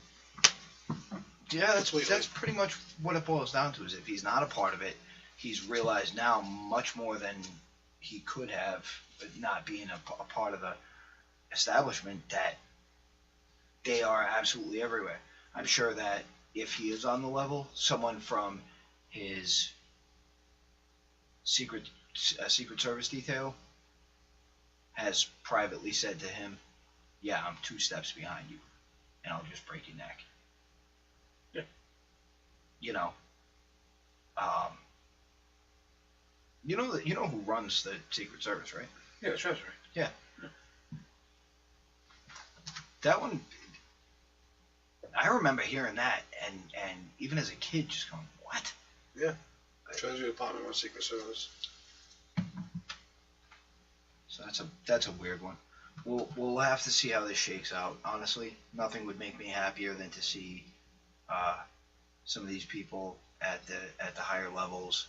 Speaker 2: Yeah, that's pretty much what it boils down to. Is if he's not a part of it, he's realized now much more than he could have, but not being a part of the establishment, that they are absolutely everywhere. I'm sure that if he is on the level, someone from his Secret Service detail has privately said to him, "Yeah, I'm 2 steps behind you, and I'll just break your neck."
Speaker 1: Yeah.
Speaker 2: You know who runs the Secret Service, right?
Speaker 1: Yeah, the Treasury.
Speaker 2: Yeah. That one, I remember hearing that, and even as a kid, just going, "What?"
Speaker 1: Yeah. Treasury Department or Secret Service.
Speaker 2: So that's a weird one. We'll have to see how this shakes out. Honestly, nothing would make me happier than to see some of these people at the higher levels,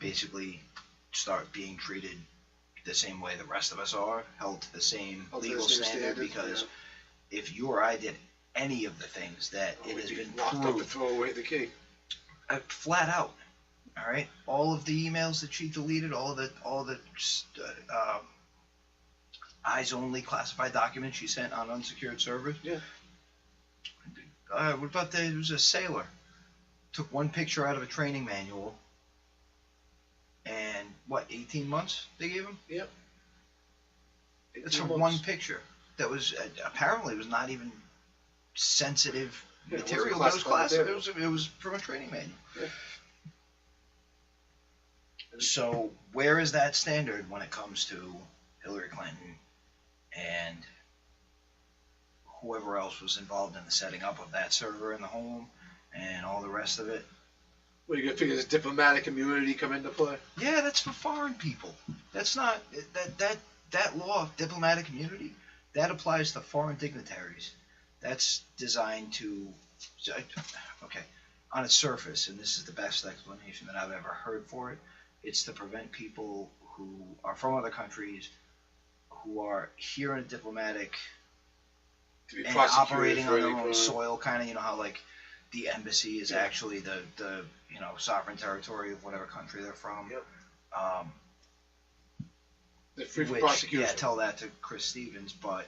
Speaker 2: basically start being treated the same way the rest of us are, held to the same legal standard. Because if you or I did any of the things that it has been
Speaker 1: locked up and
Speaker 2: proved,
Speaker 1: throw away the key.
Speaker 2: flat out, all right, all of the emails that she deleted, all the eyes only classified documents she sent on unsecured servers.
Speaker 1: Yeah.
Speaker 2: What about there was a sailor took one picture out of a training manual, and 18 months they gave him?
Speaker 1: Yep.
Speaker 2: That's for one picture that was apparently was not even sensitive material. It was classified. It was from a training manual.
Speaker 1: Yeah.
Speaker 2: So where is that standard when it comes to Hillary Clinton and whoever else was involved in the setting up of that server in the home and all the rest of it?
Speaker 1: Well, you got to figure this diplomatic immunity come into play.
Speaker 2: Yeah, that's for foreign people. That's not that law of diplomatic immunity that applies to foreign dignitaries. That's designed to, okay, on its surface, and this is the best explanation that I've ever heard for it, it's to prevent people who are from other countries who are here in a diplomatic and operating on their own soil, kind of, how like the embassy is actually the sovereign territory of whatever country they're from.
Speaker 1: Yep. They're free from
Speaker 2: Which,
Speaker 1: prosecution.
Speaker 2: yeah, tell that to Chris Stevens, but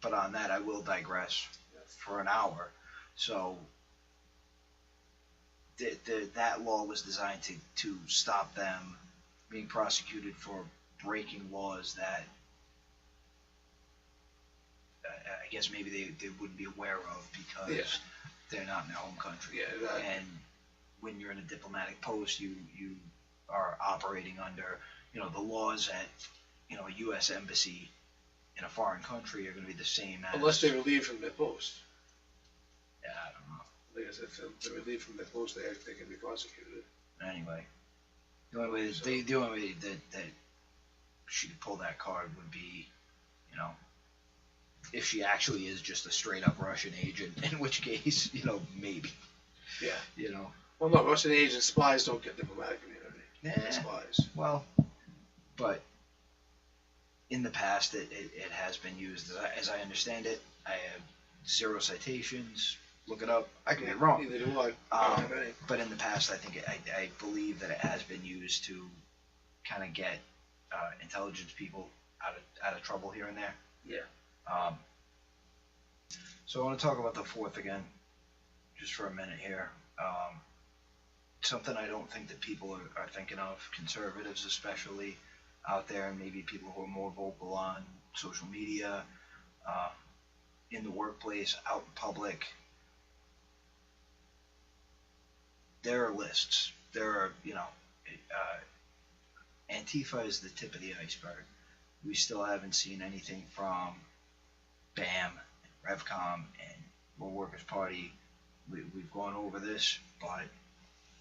Speaker 2: but on that I will digress for an hour. So that law was designed to stop them being prosecuted for breaking laws that I guess maybe they wouldn't be aware of because they're not in their home country.
Speaker 1: Yeah, exactly.
Speaker 2: And when you're in a diplomatic post, you are operating under the laws at a U.S. embassy in a foreign country are going to be the same as
Speaker 1: unless they relieve from their post.
Speaker 2: Yeah, I don't know.
Speaker 1: Like I said, if they're relieved from the close, they can be prosecuted.
Speaker 2: Anyway, the only way that she could pull that card would be, you know, if she actually is just a straight up Russian agent, in which case, you know, maybe.
Speaker 1: Yeah.
Speaker 2: You know.
Speaker 1: Well, no, Russian agents, spies don't get diplomatic immunity.
Speaker 2: Nah.
Speaker 1: Spies.
Speaker 2: Well, but in the past, it has been used. As I understand it, I have 0 citations. Look it up. I could be wrong.
Speaker 1: Neither do I. I don't have any.
Speaker 2: But in the past, I think I believe that it has been used to kind of get intelligence people out of trouble here and there.
Speaker 1: Yeah.
Speaker 2: So I want to talk about the 4th again, just for a minute here. Something I don't think that people are thinking of, conservatives especially out there, and maybe people who are more vocal on social media, in the workplace, out in public. There are lists. There are, Antifa is the tip of the iceberg. We still haven't seen anything from BAM, and RevCom, and World Workers Party. We've gone over this, but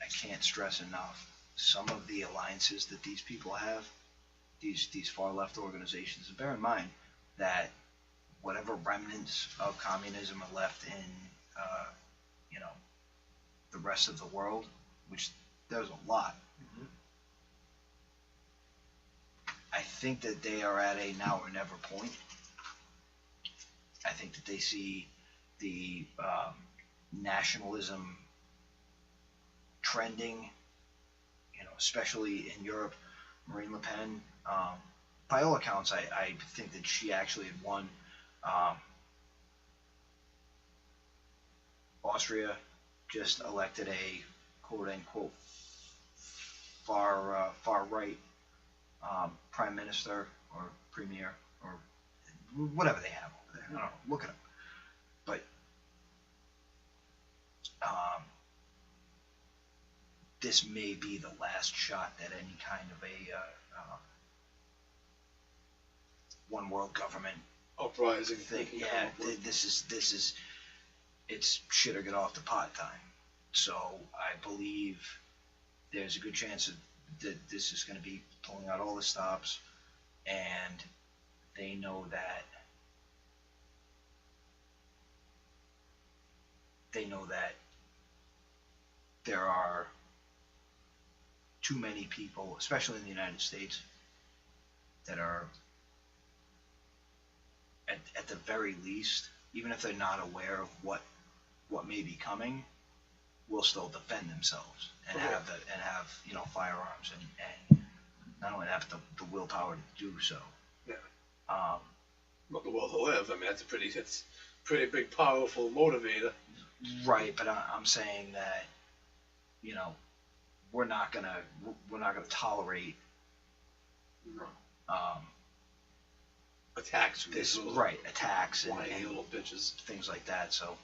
Speaker 2: I can't stress enough some of the alliances that these people have, these far left organizations. And bear in mind that whatever remnants of communism are left in, the rest of the world, which there's a lot.
Speaker 1: Mm-hmm.
Speaker 2: I think that they are at a now or never point. I think that they see the nationalism trending, especially in Europe. Marine Le Pen, by all accounts, I think that she actually had won. Austria just elected a quote-unquote far right prime minister or premier or whatever they have over there. I don't know. Look it up. But this may be the last shot at any kind of a one world government
Speaker 1: Uprising
Speaker 2: thing.
Speaker 1: thing.
Speaker 2: Yeah, this is it's shit or get off the pot time. So I believe there's a good chance that this is going to be pulling out all the stops, and they know that there are too many people, especially in the United States, that are at the very least, even if they're not aware of what may be coming, will still defend themselves and
Speaker 1: Okay.
Speaker 2: have firearms and not only have the willpower to do so.
Speaker 1: Yeah.
Speaker 2: Um,
Speaker 1: The will to live. I mean, it's pretty big, powerful motivator.
Speaker 2: right, but I'm saying that we're not gonna tolerate
Speaker 1: No. Attacks from
Speaker 2: this
Speaker 1: these little
Speaker 2: right attacks
Speaker 1: whiny
Speaker 2: and
Speaker 1: little bitches.
Speaker 2: things like that. So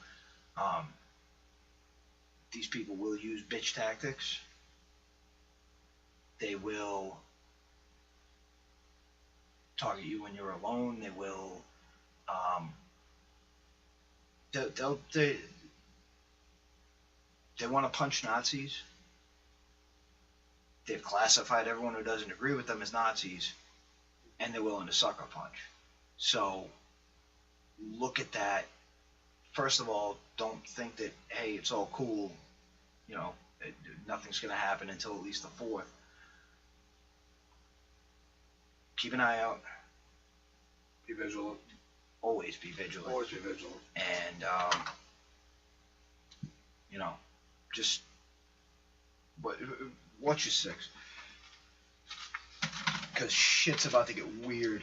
Speaker 2: these people will use bitch tactics. They will target you when you're alone. They will they want to punch Nazis. They've classified everyone who doesn't agree with them as Nazis, and they're willing to sucker punch. So look at that. First of all, don't think that, hey, it's all cool, nothing's going to happen until at least the 4th. Keep an eye out.
Speaker 1: Be vigilant.
Speaker 2: Always be vigilant.
Speaker 1: Always be vigilant.
Speaker 2: And, just watch your 6. Because shit's about to get weird.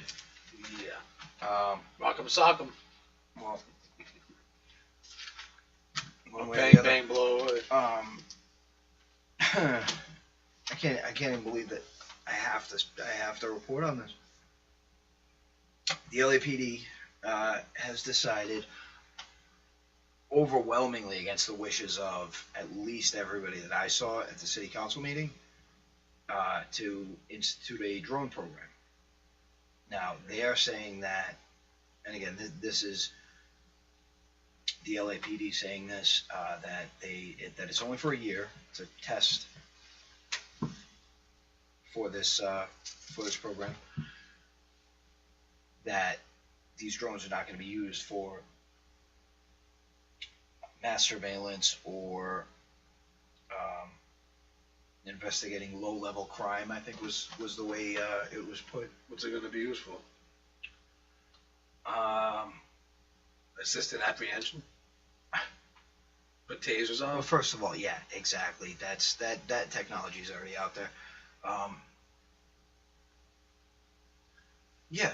Speaker 1: Yeah. Rock'em sock'em.
Speaker 2: Well, one way or
Speaker 1: Bang
Speaker 2: the other.
Speaker 1: bang blow away.
Speaker 2: I can't even believe that I have to report on this. The LAPD has decided, overwhelmingly against the wishes of at least everybody that I saw at the city council meeting, to institute a drone program. Now, they are saying that, and again, this is the LAPD saying this, that that it's only for a year. It's a test for this program. That these drones are not going to be used for mass surveillance or investigating low-level crime. I think was the way it was put.
Speaker 1: What's it going to be used for?
Speaker 2: Um,
Speaker 1: Assisted apprehension. Put tasers on.
Speaker 2: Well, first of all, yeah, exactly. That technology is already out there. Yeah.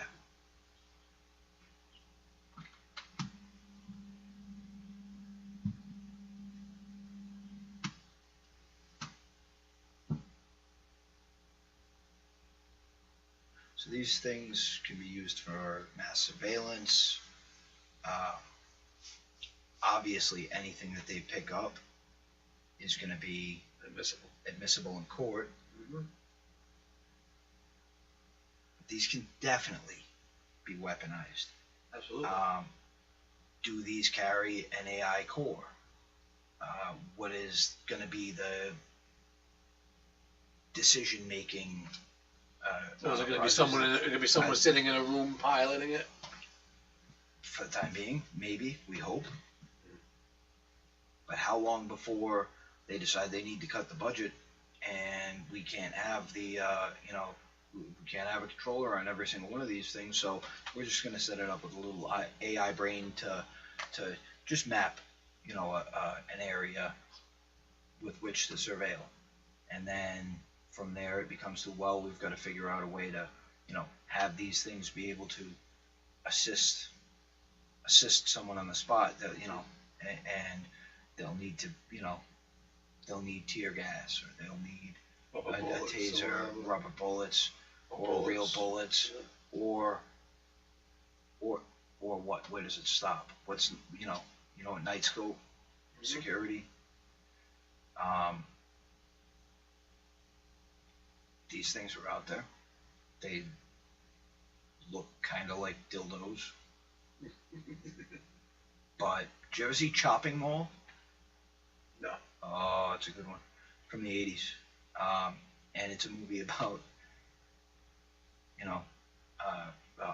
Speaker 2: So these things can be used for mass surveillance. Obviously, anything that they pick up is going to be admissible in court.
Speaker 1: Mm-hmm.
Speaker 2: These can definitely be weaponized.
Speaker 1: Absolutely.
Speaker 2: Do these carry an AI core? What is going to be the decision-making?
Speaker 1: So is it going to be someone sitting in a room piloting it?
Speaker 2: For the time being, maybe, we hope. But how long before they decide they need to cut the budget and we can't have we can't have a controller on every single one of these things, so we're just going to set it up with a little AI brain to just map, an area with which to surveil. And then from there it becomes we've got to figure out a way to, have these things be able to assist someone on the spot that, and they'll need to, they'll need tear gas, or they'll need a taser, rubber bullets, or real bullets,
Speaker 1: yeah.
Speaker 2: or what? Where does it stop? What's a night scope, security. These things are out there. They look kind of like dildos. But did you ever see Chopping Mall?
Speaker 1: No.
Speaker 2: Oh, it's a good one. From the 80s. And it's a movie about,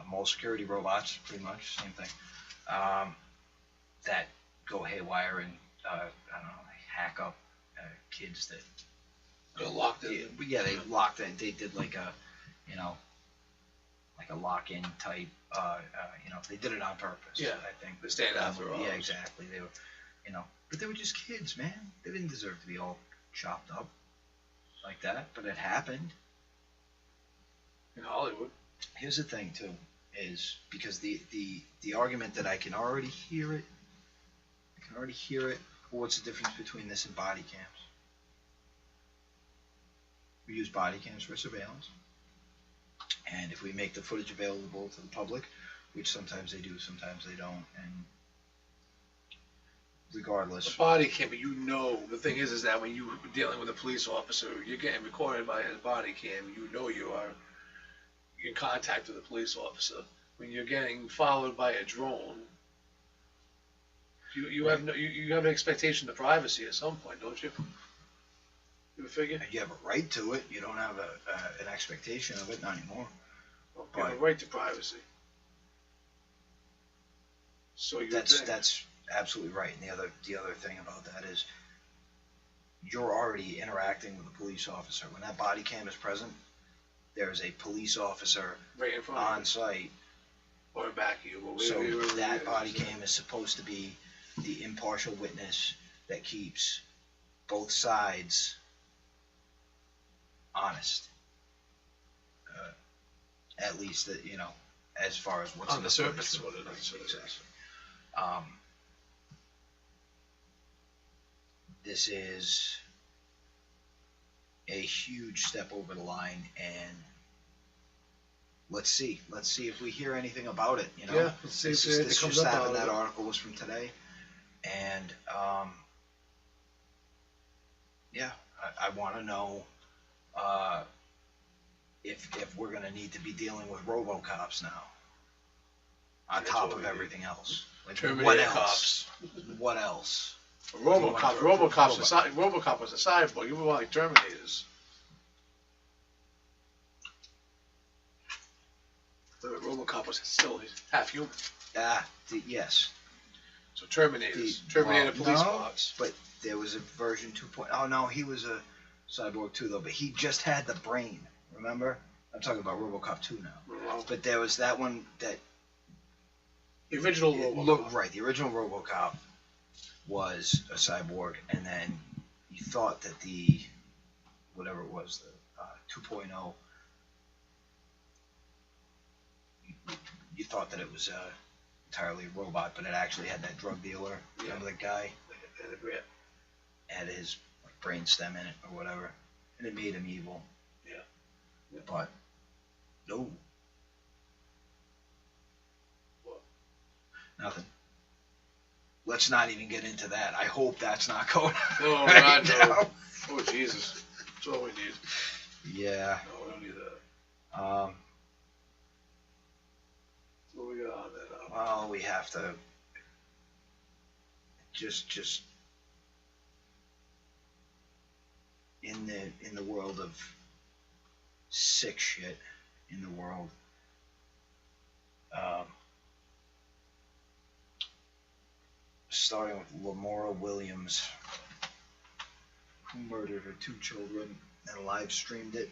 Speaker 2: mall security robots, pretty much, same thing, that go haywire and, hack up kids that...
Speaker 1: They're locked in.
Speaker 2: Yeah, they locked in. They did like a lock-in type, they did it on purpose.
Speaker 1: Yeah,
Speaker 2: I think.
Speaker 1: they stand after all.
Speaker 2: Yeah, exactly. They were, but they were just kids, man. They didn't deserve to be all chopped up like that, but it happened.
Speaker 1: In Hollywood.
Speaker 2: Here's the thing, too, is because the argument that I can already hear it, well, what's the difference between this and body cams? We use body cams for surveillance. And if we make the footage available to the public, which sometimes they do, sometimes they don't, and regardless.
Speaker 1: The body cam, but the thing is that when you're dealing with a police officer, you're getting recorded by his body cam, you are in contact with a police officer. When you're getting followed by a drone, you have an expectation of privacy at some point, don't you? You figure?
Speaker 2: You have a right to it. You don't have an expectation of it, not anymore.
Speaker 1: You have a right to privacy. So
Speaker 2: that's absolutely right. And the other thing about that is you're already interacting with a police officer. When that body cam is present, there's a police officer
Speaker 1: right in front
Speaker 2: on site.
Speaker 1: Or back of you.
Speaker 2: So that body cam is supposed to be the impartial witness that keeps both sides honest. At least that, as far as what's
Speaker 1: on
Speaker 2: in
Speaker 1: the surface, what it is.
Speaker 2: Exactly. This is a huge step over the line, and let's see if we hear anything about it.
Speaker 1: Yeah, let's see if it
Speaker 2: this
Speaker 1: comes
Speaker 2: just
Speaker 1: up
Speaker 2: happened.
Speaker 1: out of
Speaker 2: That
Speaker 1: it.
Speaker 2: article was from today, and I want to know if we're going to need to be dealing with RoboCops now. on
Speaker 1: That's
Speaker 2: top
Speaker 1: what
Speaker 2: of
Speaker 1: we need.
Speaker 2: everything else. Like,
Speaker 1: Terminator
Speaker 2: what else?
Speaker 1: cops.
Speaker 2: What else?
Speaker 1: RoboCop was a cyborg. You were like Terminators. But RoboCop was still half human.
Speaker 2: Yes.
Speaker 1: So Terminators, Terminator police
Speaker 2: no,
Speaker 1: bots.
Speaker 2: But there was a version 2.0. Oh no, he was a cyborg too though. But he just had the brain. Remember? I'm talking about RoboCop 2 now.
Speaker 1: Well,
Speaker 2: But there was that one that
Speaker 1: the original
Speaker 2: it
Speaker 1: RoboCop.
Speaker 2: looked right. The original RoboCop was a cyborg, and then you thought that the whatever it was, the 2.0. You thought that it was entirely a robot, but it actually had that drug dealer. Remember that guy? Had his brain stem in it or whatever, and it made him evil.
Speaker 1: Yeah.
Speaker 2: But no.
Speaker 1: What?
Speaker 2: Nothing. Let's not even get into that. I hope that's not going on.
Speaker 1: Oh,
Speaker 2: right
Speaker 1: God, no.
Speaker 2: now.
Speaker 1: Oh, Jesus. That's all we need.
Speaker 2: Yeah.
Speaker 1: No, we don't need that. What we got on that?
Speaker 2: Well, we have to just in the world of sick shit in the world. Starting with Lamora Williams, who murdered her 2 children and live streamed it.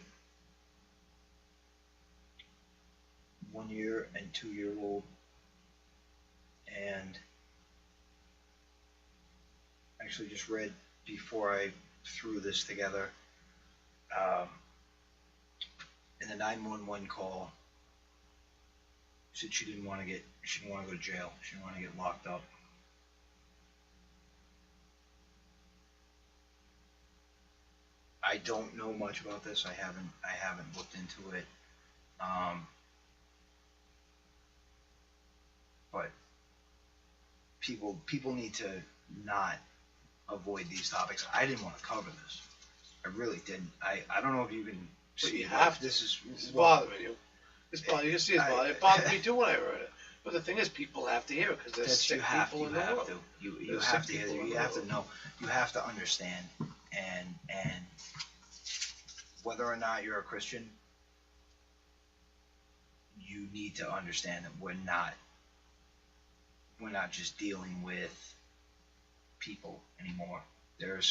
Speaker 2: 1-year and 2-year-old. And actually just read before I threw this together, in the 911 call, said she didn't want to go to jail. She didn't want to get locked up. I don't know much about this. I haven't looked into it. But people need to not avoid these topics. I didn't want to cover this. I really didn't. I don't know if you can
Speaker 1: But
Speaker 2: see.
Speaker 1: you have to.
Speaker 2: This is
Speaker 1: bothering you. It's bothering you. You see it's bothering. It bothered me too when I heard it. But the thing is, people have to hear it because there's sick people in the world.
Speaker 2: You have to. You have to know. You have to understand. And whether or not you're a Christian, you need to understand that we're not just dealing with people anymore. There is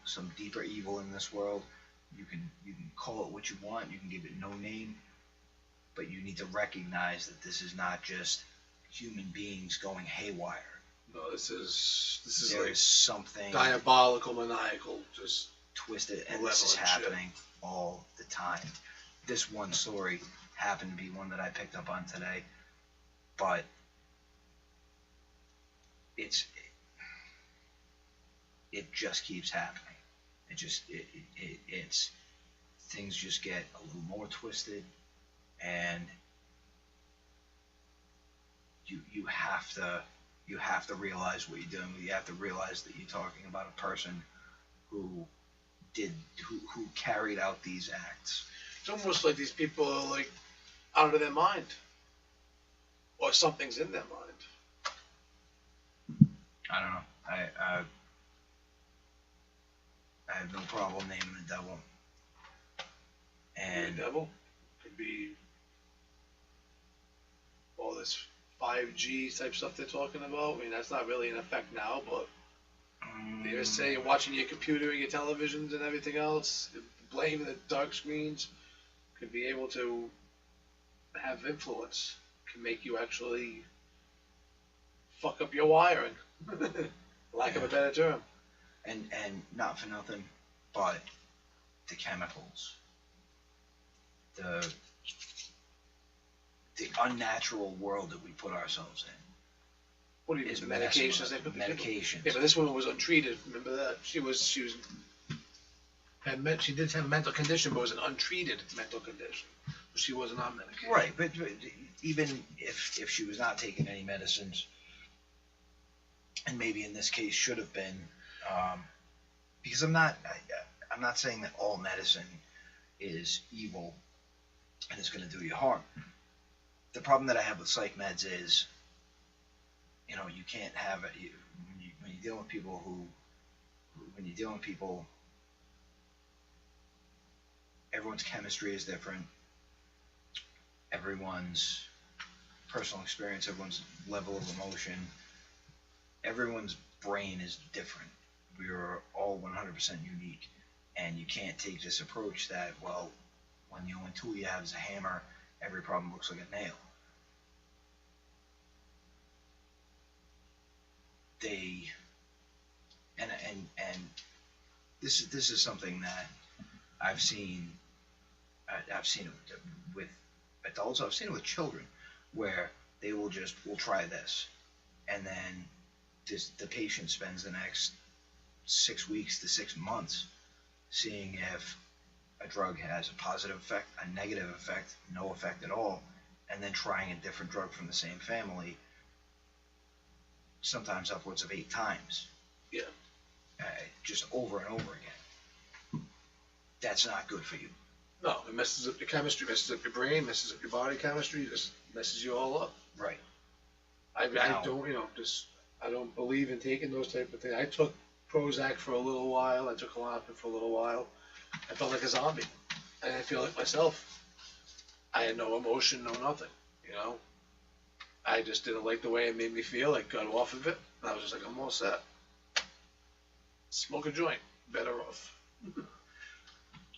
Speaker 2: some deeper evil in this world. You can call it what you want. You can give it no name, but you need to recognize that this is not just human beings going haywire.
Speaker 1: No, this is
Speaker 2: There
Speaker 1: like
Speaker 2: is something
Speaker 1: diabolical, maniacal, just
Speaker 2: twisted, and this is
Speaker 1: malevolent
Speaker 2: happening all the time. This one story happened to be one that I picked up on today, but it just keeps happening. It's things just get a little more twisted, and you have to realize what you're doing. You have to realize that you're talking about a person who carried out these acts.
Speaker 1: It's almost like these people are like out of their mind, or something's in their mind.
Speaker 2: I don't know. I have no problem naming the devil. And
Speaker 1: The devil could be all this 5G type stuff they're talking about. I mean, that's not really in effect now, but they just say you're watching your computer and your televisions and everything else. Blame the dark screens could be able to have influence. Can make you actually fuck up your wiring. Lack of a better term.
Speaker 2: and not for nothing, but the chemicals, the unnatural world that we put ourselves in.
Speaker 1: What do you mean?
Speaker 2: Is
Speaker 1: The medications they put the
Speaker 2: medications.
Speaker 1: Yeah, but this woman was untreated. Remember that? She did have a mental condition, but it was an untreated mental condition. She wasn't on medication.
Speaker 2: Right, but even if she was not taking any medicines, and maybe in this case should have been, because I'm not saying that all medicine is evil and is going to do you harm. the problem that I have with psych meds is, you know, you can't have it when you're dealing with people when you're dealing with people, everyone's chemistry is different, everyone's personal experience, everyone's level of emotion, everyone's brain is different. We are all 100% unique, and you can't take this approach that, well, when the only tool you have is a hammer, every problem looks like a nail. And this is something that I've seen. I've seen it with adults. I've seen it with children, where they will try this, and then the patient spends the next 6 weeks to 6 months seeing if a drug has a positive effect, a negative effect, no effect at all, and then trying a different drug from the same family, sometimes upwards of 8 times.
Speaker 1: Yeah.
Speaker 2: Just over and over again. That's not good for you.
Speaker 1: No, it messes up your chemistry, messes up your brain, messes up your body chemistry, just messes you all up.
Speaker 2: Right.
Speaker 1: I don't believe in taking those type of things. I took Prozac for a little while. I took Klonopin for a little while. I felt like a zombie. I didn't feel like myself. I had no emotion, no nothing. You know, I just didn't like the way it made me feel. I got off of it. And I was just like, I'm all set. Smoke a joint, better off.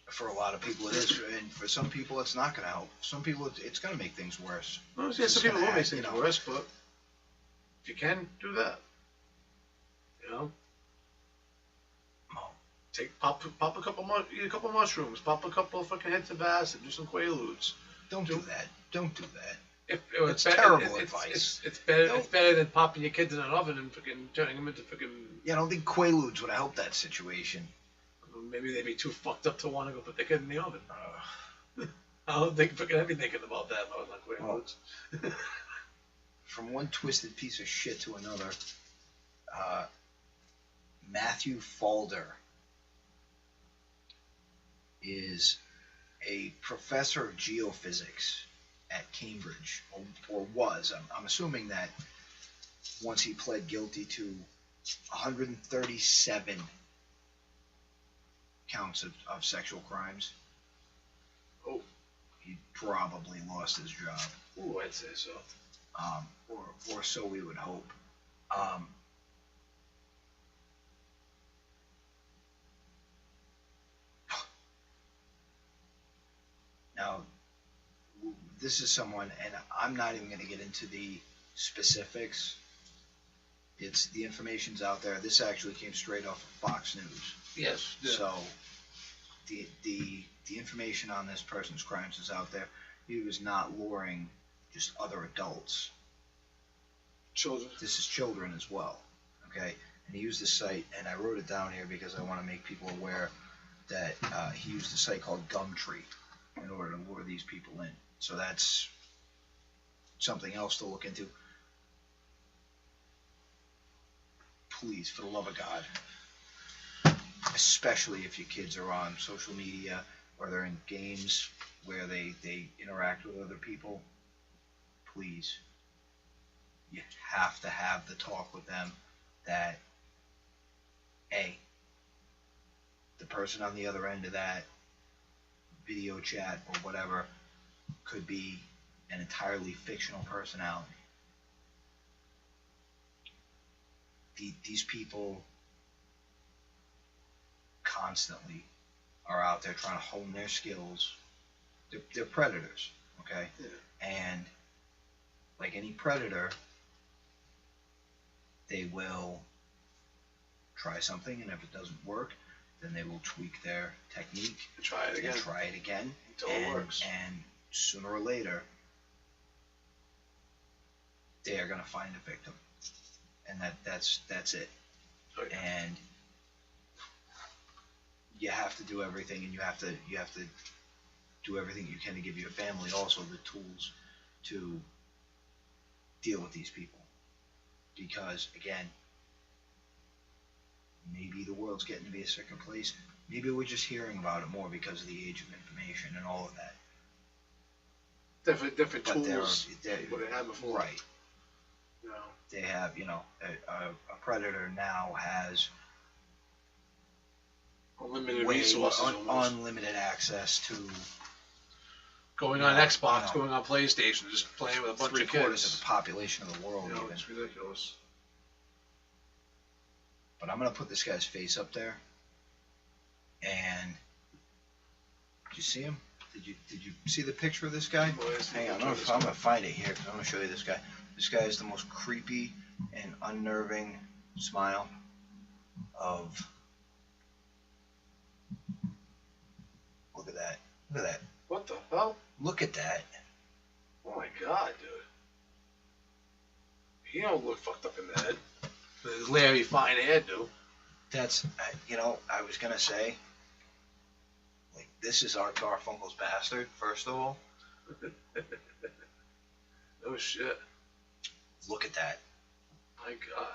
Speaker 2: For a lot of people it is, and for some people it's not going to help. Some people it's going to make things worse.
Speaker 1: Well, yeah, some people will make things worse, but if you can, do that. You know? Pop a couple eat a couple mushrooms, pop a couple of fucking heads of acid, do some Quaaludes.
Speaker 2: Don't do that. Don't do that.
Speaker 1: It's
Speaker 2: terrible advice.
Speaker 1: It's better than popping your kids in an oven and fucking turning them into fucking.
Speaker 2: Yeah, I don't think Quaaludes would help that situation.
Speaker 1: Maybe they'd be too fucked up to want to go put their kid in the oven. I don't think fucking I'd be thinking about that if I was on Quaaludes.
Speaker 2: From one twisted piece of shit to another, Matthew Falder is a professor of geophysics at Cambridge, or was. I'm assuming that once he pled guilty to 137 counts of sexual crimes, he probably lost his job.
Speaker 1: Ooh, I'd say so.
Speaker 2: Or so we would hope. Now, this is someone, and I'm not even going to get into the specifics. It's the information's out there. This actually came straight off of Fox News.
Speaker 1: Yes. Yeah.
Speaker 2: So the information on this person's crimes is out there. He was not luring just other adults.
Speaker 1: Children.
Speaker 2: This is children as well. Okay? And he used this site, and I wrote it down here because I want to make people aware that he used a site called Gumtree in order to lure these people in. So that's something else to look into. Please, for the love of God, especially if your kids are on social media or they're in games where they interact with other people, please, you have to have the talk with them that, A, the person on the other end of that video chat or whatever could be an entirely fictional personality. These people constantly are out there trying to hone their skills. They're predators, okay? Yeah. And like any predator, they will try something, and if it doesn't work, then they will tweak their technique.
Speaker 1: Try it
Speaker 2: again.
Speaker 1: Until it works.
Speaker 2: And sooner or later, they are going to find a victim. And that's it.
Speaker 1: Okay.
Speaker 2: And you have to do everything, and you have to do everything you can to give your family also the tools to deal with these people. Because again, maybe the world's getting to be a sicker place. Maybe we're just hearing about it more because of the age of information and all of that.
Speaker 1: different
Speaker 2: but
Speaker 1: tools.
Speaker 2: they're
Speaker 1: What they had before.
Speaker 2: right.
Speaker 1: You know.
Speaker 2: They have, a predator now has
Speaker 1: Unlimited
Speaker 2: way
Speaker 1: resources. Almost.
Speaker 2: unlimited access to
Speaker 1: Going on
Speaker 2: Yeah,
Speaker 1: Xbox,
Speaker 2: no.
Speaker 1: going on PlayStation, just playing with a bunch of
Speaker 2: three-quarters
Speaker 1: kids.
Speaker 2: of the population of the world,
Speaker 1: You know,
Speaker 2: even.
Speaker 1: it's ridiculous.
Speaker 2: But I'm gonna put this guy's face up there. And did you see him? Did you see the picture of this guy? Hang on, I'm gonna find it here because I'm gonna show you this guy. This guy is the most creepy and unnerving smile of. Look at that! Look at that!
Speaker 1: What the hell?
Speaker 2: Look at that!
Speaker 1: Oh my god, dude. He don't look fucked up in the head. With his Larry Fine hairdo.
Speaker 2: That's I was gonna say. Like, this is Art Garfunkel's bastard. First of all,
Speaker 1: Oh shit.
Speaker 2: look at that.
Speaker 1: My god.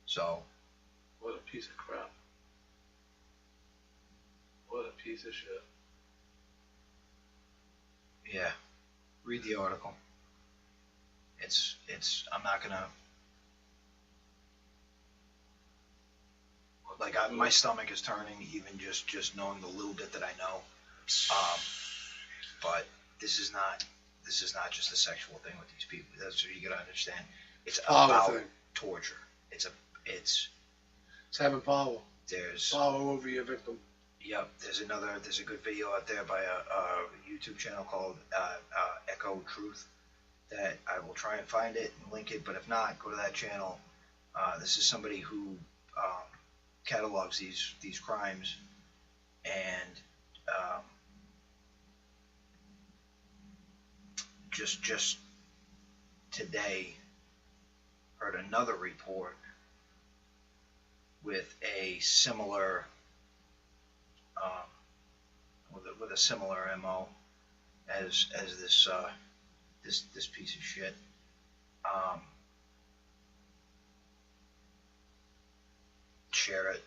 Speaker 2: So
Speaker 1: What a piece of crap. What a piece of shit.
Speaker 2: yeah, read the article. It's. I'm not gonna. Like, my stomach is turning even just knowing the little bit that I know. But this is not just a sexual thing with these people. That's what you gotta understand. It's
Speaker 1: Power
Speaker 2: about
Speaker 1: thing.
Speaker 2: torture. It's
Speaker 1: having power.
Speaker 2: there's
Speaker 1: Power over your victim.
Speaker 2: yep. There's a good video out there by a YouTube channel called Echo Truth that I will try and find it and link it. But if not, go to that channel. This is somebody who catalogs these crimes, and just today heard another report with a similar with a similar MO as this piece of shit. Share it.